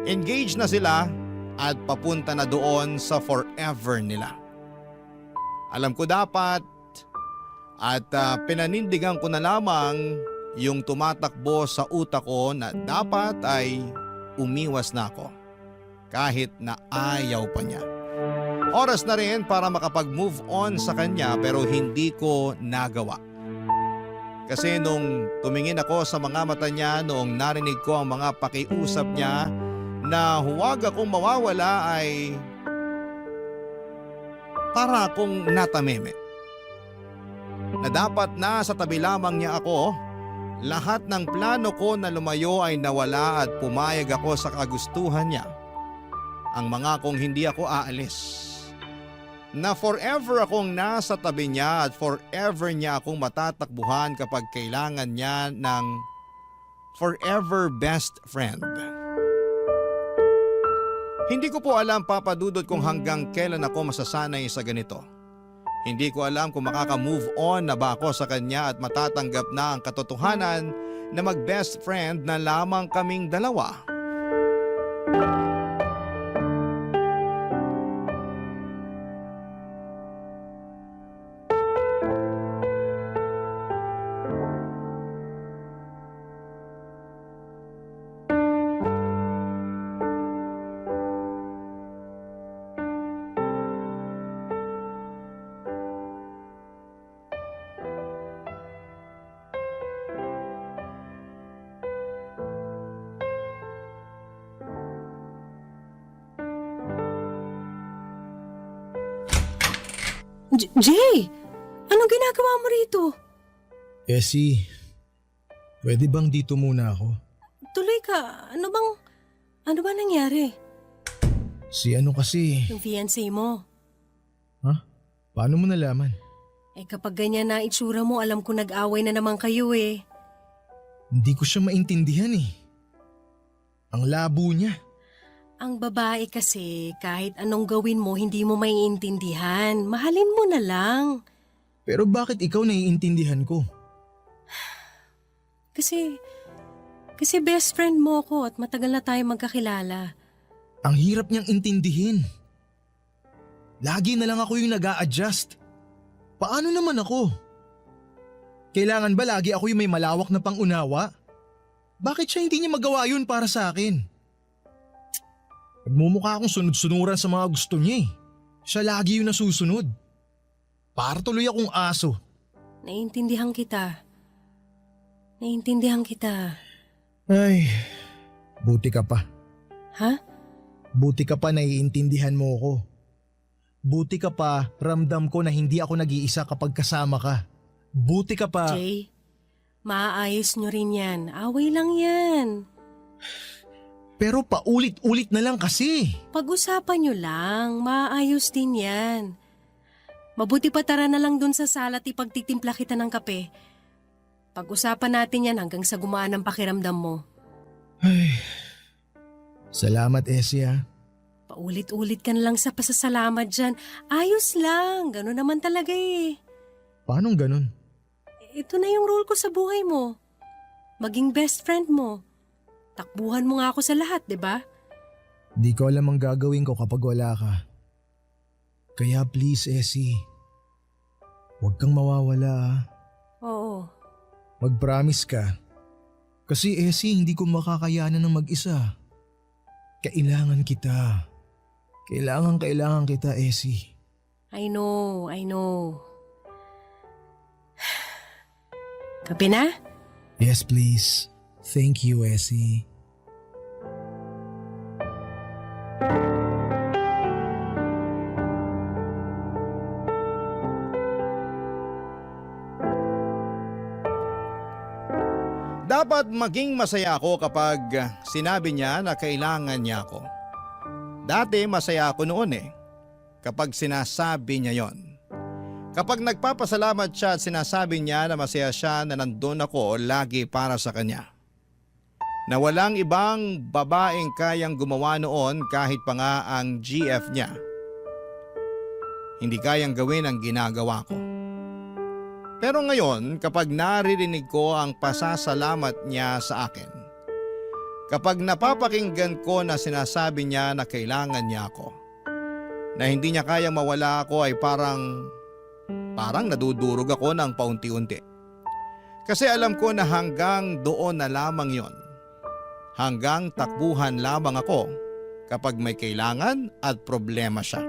Engaged na sila at papunta na doon sa forever nila. Alam ko dapat at pinanindigan ko na lamang yung tumatakbo sa utak ko na dapat ay umiwas na ako kahit na ayaw pa niya. Oras na rin para makapag-move on sa kanya pero hindi ko nagawa. Kasi nung tumingin ako sa mga mata niya noong narinig ko ang mga pakiusap niya na huwag akong mawawala ay para akong natameme. Na dapat na sa tabi lamang niya ako, lahat ng plano ko na lumayo ay nawala at pumayag ako sa kagustuhan niya. Ang mga kong hindi ako aalis. Na forever akong nasa tabi niya at forever niya akong matatakbuhan kapag kailangan niya ng forever best friend. Hindi ko po alam, Papa Dudut, kung hanggang kailan ako masasanay sa ganito. Hindi ko alam kung makaka-move on na ba ako sa kanya at matatanggap na ang katotohanan na mag-best friend na lamang kaming dalawa. Jay! Anong ginagawa mo rito? Essie, pwede bang dito muna ako? Tuloy ka. Ano ba nangyari? Si ano kasi, Yung fiancé mo. paano mo nalaman? Kapag ganyan na itsura mo, alam ko nag-away na naman kayo eh. Hindi ko siya maintindihan eh. Ang labo niya. Ang babae kasi, kahit anong gawin mo, hindi mo maiintindihan. Mahalin mo na lang. Pero bakit ikaw naiintindihan ko? Kasi best friend mo ko at matagal na tayo magkakilala. Ang hirap niyang intindihin. Lagi na lang ako yung nag-a-adjust. Paano naman ako? Kailangan ba lagi ako yung may malawak na pangunawa? Bakit siya hindi niya magawa yun para sa akin? Nagmumukha akong sunod-sunuran sa mga gusto niya eh. Siya lagi yung nasusunod. Para tuloy akong aso. Naiintindihan kita. Ay, buti ka pa. Ha? Buti ka pa naiintindihan mo ako. Buti ka pa ramdam ko na hindi ako nag-iisa kapag kasama ka. Buti ka pa. Jay, maaayos nyo rin yan. Away lang yan. Pero paulit-ulit na lang kasi. Pag-usapan nyo lang, maayos din yan. Mabuti pa tara na lang dun sa sala at ipagtitimpla kita ng kape. Pag-usapan natin yan hanggang sa gumaan ang pakiramdam mo. Ay, salamat Essie ah. Paulit-ulit ka na lang sa pasasalamat dyan. Ayos lang, gano'n naman talaga eh. Paanong ganun? Ito na yung role ko sa buhay mo. Maging best friend mo. Takbuhan mo nga ako sa lahat, di ba? Di ko alam ang gagawin ko kapag wala ka. Kaya please Essie, huwag kang mawawala ah. Oo. Mag-promise ka. Kasi Essie, hindi ko makakayanan ng mag-isa. Kailangan kita. Kailangan kita, Essie. I know. Kape na? Yes, please. Thank you, Essie. Dapat maging masaya ako kapag sinabi niya na kailangan niya ako. Dati masaya ako noon kapag sinasabi niya yon. Kapag nagpapasalamat siya at sinasabi niya na masaya siya na nandun ako lagi para sa kanya. Na walang ibang babaeng kayang gumawa noon kahit pa nga ang GF niya. Hindi kayang gawin ang ginagawa ko. Pero ngayon, kapag naririnig ko ang pasasalamat niya sa akin, kapag napapakinggan ko na sinasabi niya na kailangan niya ako, na hindi niya kayang mawala ako ay parang nadudurog ako ng paunti-unti. Kasi alam ko na hanggang doon na lamang yon. Hanggang takbuhan lamang ako kapag may kailangan at problema siya.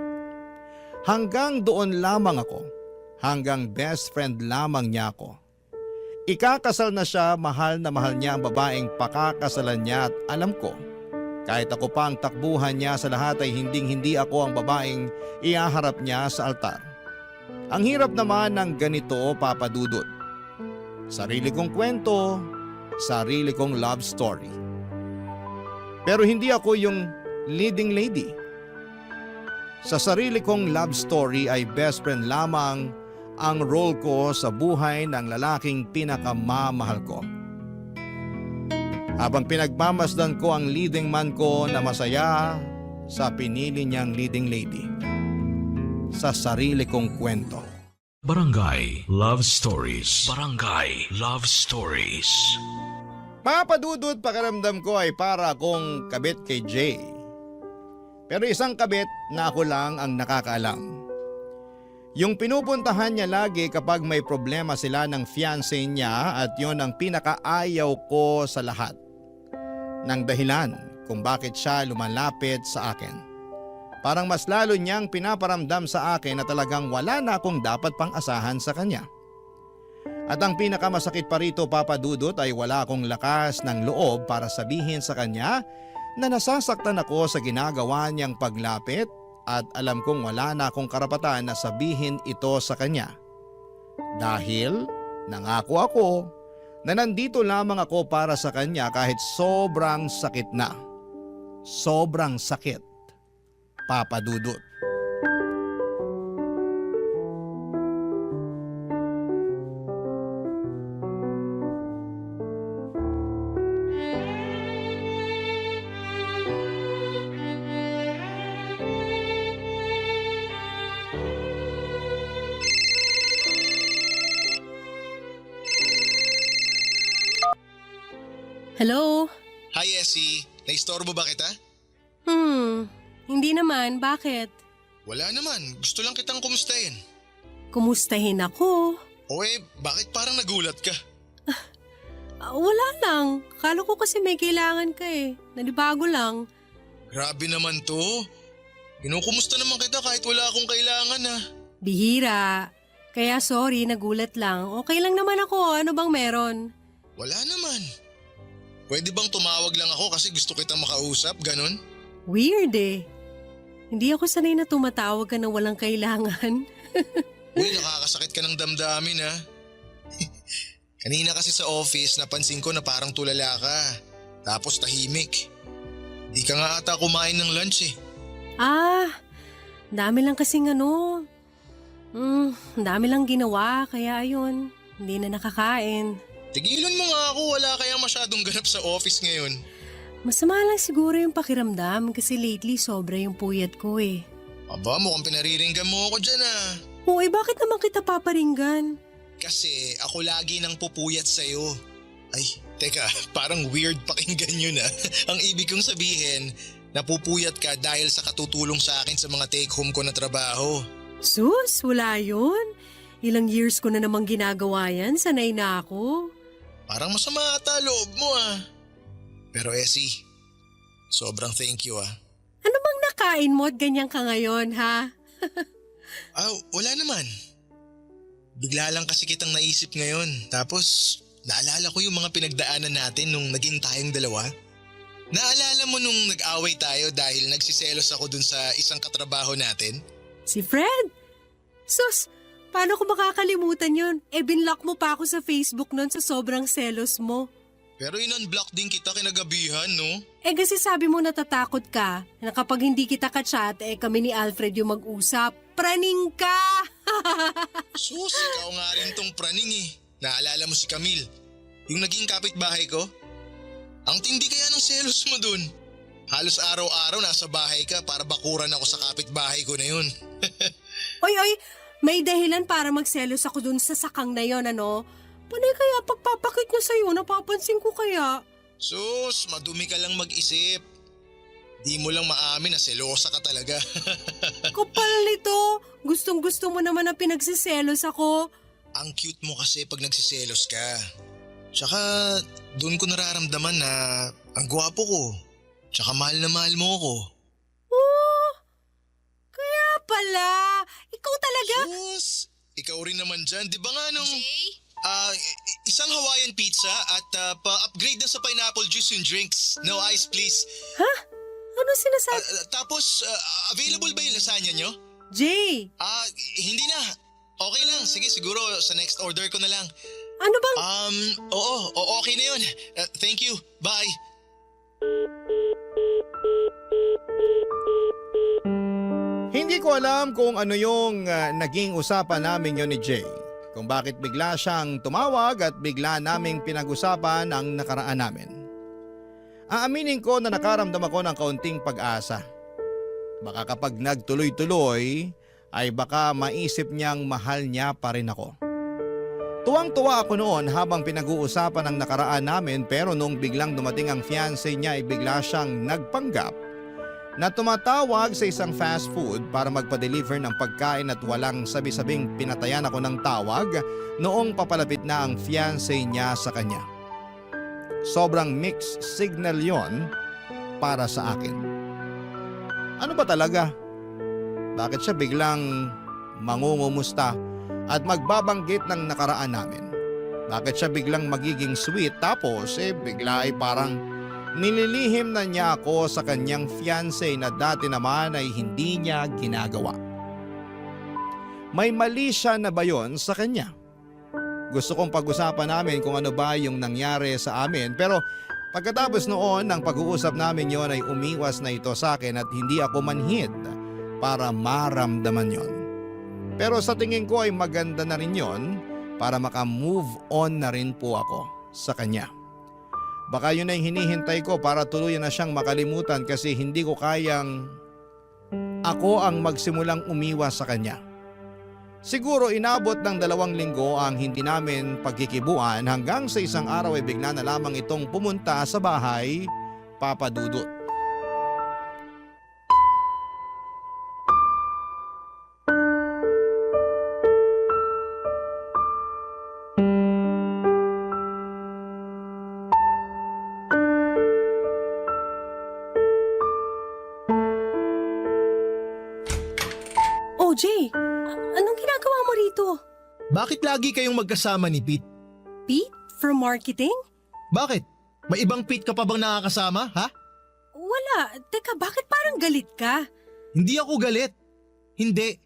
Hanggang doon lamang ako. Hanggang best friend lamang niya ako. Ikakasal na siya, mahal na mahal niya ang babaeng pakakasalan niya at alam ko, kahit ako pa ang takbuhan niya sa lahat ay hindi ako ang babaeng ihaharap niya sa altar. Ang hirap naman ng ganito, Papa Dudut. Sarili kong kwento, sarili kong love story. Pero hindi ako yung leading lady. Sa sarili kong love story ay best friend lamang ang role ko sa buhay ng lalaking pinakamamahal ko. Habang pinagmamasdan ko ang leading man ko na masaya sa pinili niyang leading lady. Sa sarili kong kwento. Barangay Love Stories. Barangay Love Stories. Papadudot, pakiramdam ko ay para akong kabit kay Jay. Pero isang kabit na ako lang ang nakakaalam. Yung pinupuntahan niya lagi kapag may problema sila ng fiancé niya at yon ang pinakaayaw ko sa lahat. Nang dahilan kung bakit siya lumalapit sa akin. Parang mas lalo niyang pinaparamdam sa akin na talagang wala na akong dapat pang asahan sa kanya. At ang pinakamasakit pa rito, Papa Dudut, ay wala akong lakas ng loob para sabihin sa kanya na nasasaktan ako sa ginagawa niyang paglapit at alam kong wala na akong karapatan na sabihin ito sa kanya. Dahil nangako ako na nandito lamang ako para sa kanya kahit sobrang sakit na. Sobrang sakit, Papa Dudut. Hello? Hi Essie, naistorbo ba kita? Hindi naman. Bakit? Wala naman, gusto lang kitang kumustahin. Kumustahin ako? O bakit parang nagulat ka? Wala lang. Kala ko kasi may kailangan ka eh. Nanibago lang. Grabe naman to. Kinukumusta naman kita kahit wala akong kailangan Bihira. Kaya sorry, nagulat lang. Okay lang naman ako. Ano bang meron? Wala naman. Pwede bang tumawag lang ako kasi gusto kitang makausap, ganon? Weird eh. Hindi ako sanay na tumatawag ka na walang kailangan. Uy, nakakasakit ka ng damdamin Kanina kasi sa office napansin ko na parang tulala ka. Tapos tahimik. Di ka nga ata kumain ng lunch Dami lang kasing dami lang ginawa kaya ayun, hindi na nakakain. Tigilan mo nga ako, wala kayang masyadong ganap sa office ngayon. Masama lang siguro yung pakiramdam kasi lately sobra yung puyat ko eh. Aba, mukhang pinariringgan mo ako dyan Bakit naman kita paparinggan? Kasi ako lagi nang pupuyat sa'yo. Ay, teka, parang weird pakinggan yun Ang ibig kong sabihin, napupuyat ka dahil sa katutulong sa akin sa mga take home ko na trabaho. Sus, wala yun. Ilang years ko na namang ginagawa yan, sanay na ako. Parang masama ata loob mo Pero Essie, sobrang thank you Ano bang nakain mo at ganyan ka ngayon ha? Wala naman. Bigla lang kasi kitang naisip ngayon. Tapos naalala ko yung mga pinagdaanan natin nung naging tayong dalawa. Naalala mo nung nag-away tayo dahil nagsiselos ako dun sa isang katrabaho natin? Si Fred? Sus, paano ko makakalimutan yun? Binlock mo pa ako sa Facebook nun sa sobrang selos mo. Pero in-unblock din kita kinagabihan, no? Kasi sabi mo natatakot ka na kapag hindi kita ka-chat, kami ni Alfred yung mag-usap. Praning ka! Sus, ikaw nga rin tong praning Naalala mo si Camille, yung naging kapitbahay ko? Ang tindi kaya ng selos mo dun. Halos araw-araw nasa bahay ka para bakuran ako sa kapitbahay ko na yun. Oy, may dahilan para magselos ako dun sa sakang na yon, Panay kaya pagpapakit niya sa'yo, napapansin ko kaya. Sus, madumi ka lang mag-isip. Di mo lang maamin na selosa ka talaga. Kapal nito, gustong-gusto mo naman na pinagsiselos ako. Ang cute mo kasi pag nagsiselos ka. Tsaka doon ko nararamdaman na ang gwapo ko. Tsaka mahal na mahal mo ako. Kaya pala, ikaw talaga? Sus, ikaw rin naman dyan. Di ba nga nung... Jay? Isang Hawaiian pizza at pa-upgrade na sa pineapple juice yung drinks. No ice please. Ha? Ano sinasabi? Tapos, available ba yung lasagna nyo? Jay! Hindi na. Okay lang. Sige, siguro sa next order ko na lang. Ano bang? Oo, okay na yun. Thank you. Bye. Hindi ko alam kung ano yung naging usapan namin yon ni Jay. Kung bakit bigla siyang tumawag at bigla naming pinag-usapan ang nakaraan namin. Aaminin ko na nakaramdam ako ng kaunting pag-asa. Baka kapag nagtuloy-tuloy ay baka maisip niyang mahal niya pa rin ako. Tuwang-tuwa ako noon habang pinag-uusapan ang nakaraan namin pero nung biglang dumating ang fiancé niya ay bigla siyang nagpanggap na tumatawag sa isang fast food para magpa-deliver ng pagkain at walang sabi-sabing pinatayan ako ng tawag noong papalapit na ang fiancé niya sa kanya. Sobrang mixed signal yon para sa akin. Ano ba talaga? Bakit siya biglang mangungumusta at magbabanggit ng nakaraan namin? Bakit siya biglang magiging sweet tapos bigla ay parang nililihim na niya ako sa kanyang fiancé na dati naman ay hindi niya ginagawa? May mali siya na ba yon sa kanya? Gusto kong pag-usapan namin kung ano ba yung nangyari sa amin pero pagkatapos noon ng pag-uusap namin yon ay umiwas na ito sa akin at hindi ako manhid para maramdaman yon. Pero sa tingin ko ay maganda na rin yon para maka-move on na rin po ako sa kanya. Baka yun ay hinihintay ko para tuluyan na siyang makalimutan kasi hindi ko kayang ako ang magsimulang umiwas sa kanya. Siguro inabot ng 2 linggo ang hindi namin pagkikibuan hanggang sa isang araw ay bigla na lamang itong pumunta sa bahay, Papa Dudut. OJ, anong ginagawa mo rito? Bakit lagi kayong magkasama ni Pete? Pete? From marketing? Bakit? May ibang Pete ka pa bang nakakasama, ha? Wala. Teka, bakit parang galit ka? Hindi ako galit. Hindi.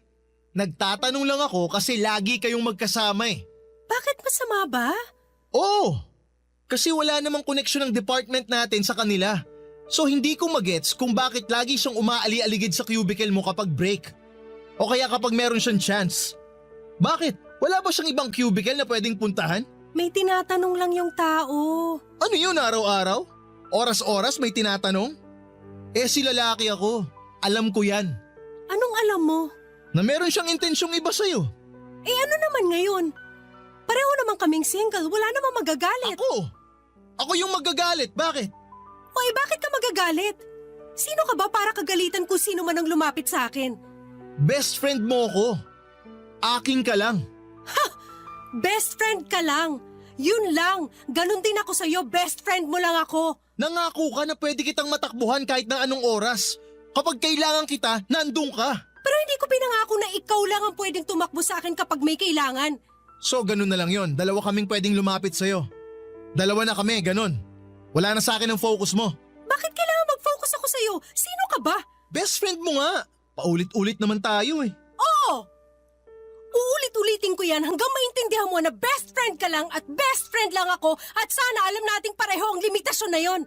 Nagtatanong lang ako kasi lagi kayong magkasama eh. Bakit masama ba? Oo! Kasi wala namang koneksyon ng department natin sa kanila. So hindi ko magets kung bakit lagi siyang umaali-aligid sa cubicle mo kapag break. O kaya kapag meron siyang chance. Bakit? Wala ba siyang ibang cubicle na pwedeng puntahan? May tinatanong lang yung tao. Ano yun araw-araw? Oras-oras may tinatanong? Si lalaki ako. Alam ko yan. Anong alam mo? Na meron siyang intensyong iba sa'yo. Ano naman ngayon? Pareho naman kaming single, wala namang magagalit. Ako yung magagalit, bakit? Bakit ka magagalit? Sino ka ba para kagalitan kung sino man ang lumapit sa akin? Best friend mo ko. Akin ka lang. Best friend ka lang. Yun lang. Ganon din ako sa'yo, best friend mo lang ako. Nangako ka na pwede kitang matakbuhan kahit na anong oras. Kapag kailangan kita, nandun ka. Pero hindi ko pinangako na ikaw lang ang pwedeng tumakbo sa akin kapag may kailangan. So ganun na lang yon. 2 kaming pwedeng lumapit sa'yo. 2 na kami, ganun. Wala na sa akin ang focus mo. Bakit kailangan mag-focus ako sa'yo? Sino ka ba? Best friend mo nga. Paulit-ulit naman tayo eh. Oo! Uulit-ulitin ko yan hanggang maintindihan mo na best friend ka lang at best friend lang ako at sana alam nating pareho ang limitasyon na yon.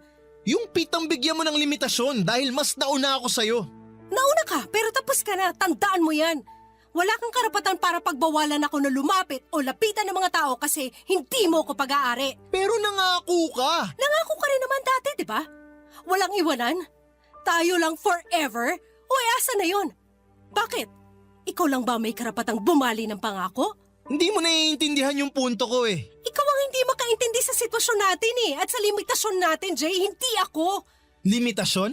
Yung Pete ang bigyan mo ng limitasyon dahil mas nauna ako sa'yo. Nauna ka pero tapos ka na, tandaan mo yan. Wala kang karapatan para pagbawalan ako na lumapit o lapitan ng mga tao kasi hindi mo ko pag-aari. Pero nangako ka. Nangako ka rin naman dati, di ba? Walang iwanan. Tayo lang forever. O asa na yon? Bakit? Ikaw lang ba may karapatang bumali ng pangako? Hindi mo naiintindihan yung punto ko eh. Ikaw ang hindi makaintindi sa sitwasyon natin at sa limitasyon natin, Jay, hindi ako. Limitasyon?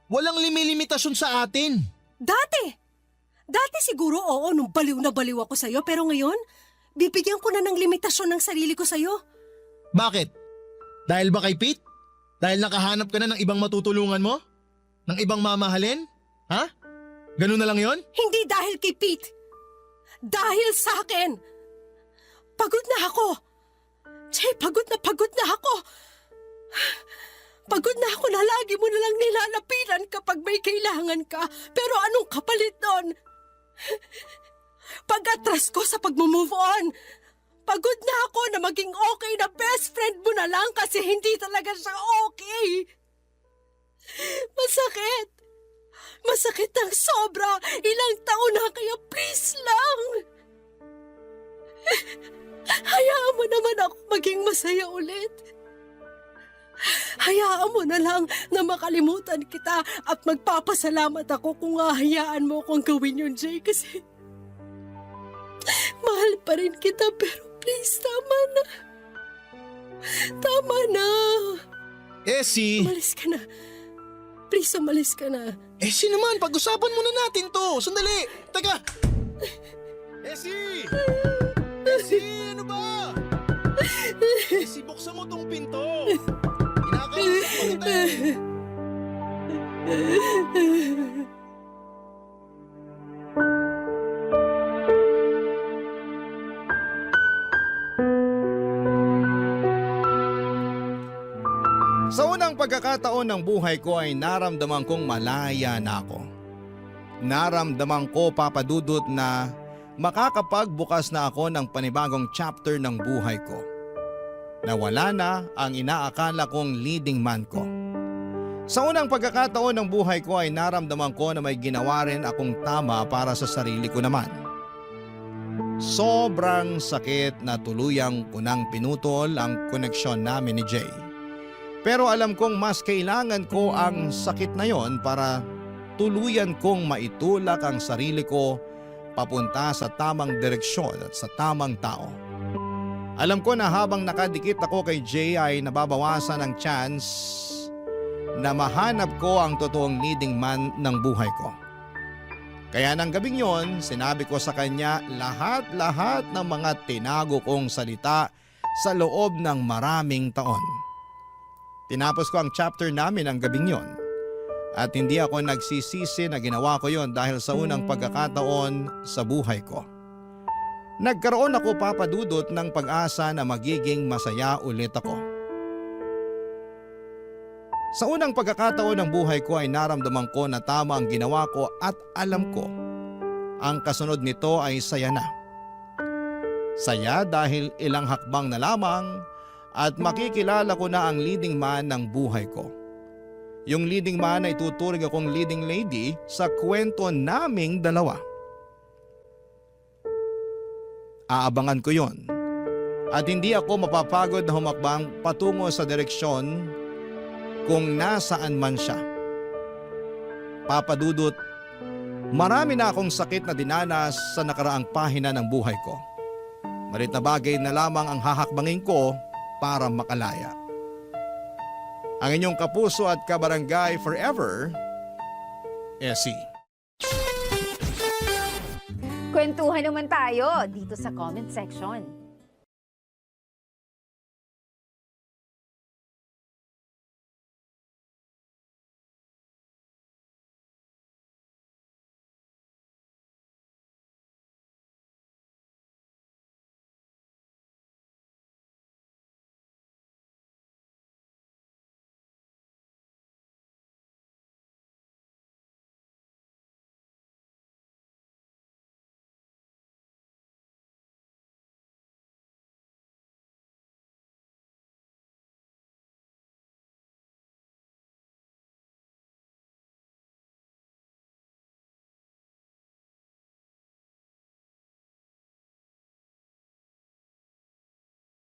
Walang limitasyon sa atin. Dati siguro oo nung baliw na baliw ako sa'yo pero ngayon, bibigyan ko na ng limitasyon ng sarili ko sa'yo. Bakit? Dahil ba kay Pete? Dahil nakahanap ka na ng ibang matutulungan mo? Ng ibang mamahalin? Ha? Ganun na lang yon? Hindi dahil kay Pete. Dahil sa akin. Pagod na ako. Jay, pagod na ako. Pagod na ako na lagi mo na lang nilalapitan kapag may kailangan ka. Pero anong kapalit nun? Pag-atras ko sa pag-move on. Pagod na ako na maging okay na best friend mo na lang kasi hindi talaga siya okay. Masakit ng sobra. Ilang taon na kaya please lang. Hayaan mo naman ako maging masaya ulit. Hayaan mo na lang na makalimutan kita at magpapasalamat ako kung hahayaan mo akong gawin yun, Jay, kasi mahal pa rin kita pero Please, tama na. Tama na. Essie! Umalis ka na. Please, umalis ka na. Essie naman, pag-usapan muna natin to. Sandali! Teka! Essie! Essie, ano ba? Essie, buksan mo tong pinto. Kinakausap ko kita eh. Sa unang pagkakataon ng buhay ko ay naramdaman kong malaya na ako. Naramdaman ko, Papa Dudut, na makakapagbukas na ako ng panibagong chapter ng buhay ko. Nawala na ang inaakala kong leading man ko. Sa unang pagkakataon ng buhay ko ay naramdaman ko na may ginawa rin akong tama para sa sarili ko naman. Sobrang sakit na tuluyang kunang pinutol ang koneksyon namin ni Jay. Pero alam kong mas kailangan ko ang sakit na yon para tuluyan kong maitulak ang sarili ko papunta sa tamang direksyon at sa tamang tao. Alam ko na habang nakadikit ako kay Jay ay nababawasan ang chance na mahanap ko ang totoong leading man ng buhay ko. Kaya ng gabing yon, sinabi ko sa kanya lahat-lahat ng mga tinago kong salita sa loob ng maraming taon. Tinapos ko ang chapter namin ang gabing yon. At hindi ako nagsisisi na ginawa ko yon dahil sa unang pagkakataon sa buhay ko. Nagkaroon ako, Papa Dudut, ng pag-asa na magiging masaya ulit ako. Sa unang pagkakataon ng buhay ko ay naramdaman ko na tama ang ginawa ko at alam ko ang kasunod nito ay saya na. Saya dahil ilang hakbang na lamang at makikilala ko na ang leading man ng buhay ko. Yung leading man ay tuturing akong leading lady sa kwento naming dalawa. Aabangan ko yon. At hindi ako mapapagod na humakbang patungo sa direksyon kung nasaan man siya. Papa Dudut, marami na akong sakit na dinanas sa nakaraang pahina ng buhay ko. Malit na bagay na lamang ang hahakbangin ko para makalaya. Ang inyong kapuso at kabarangay forever, Essie. Kwentuhan naman tayo dito sa comment section.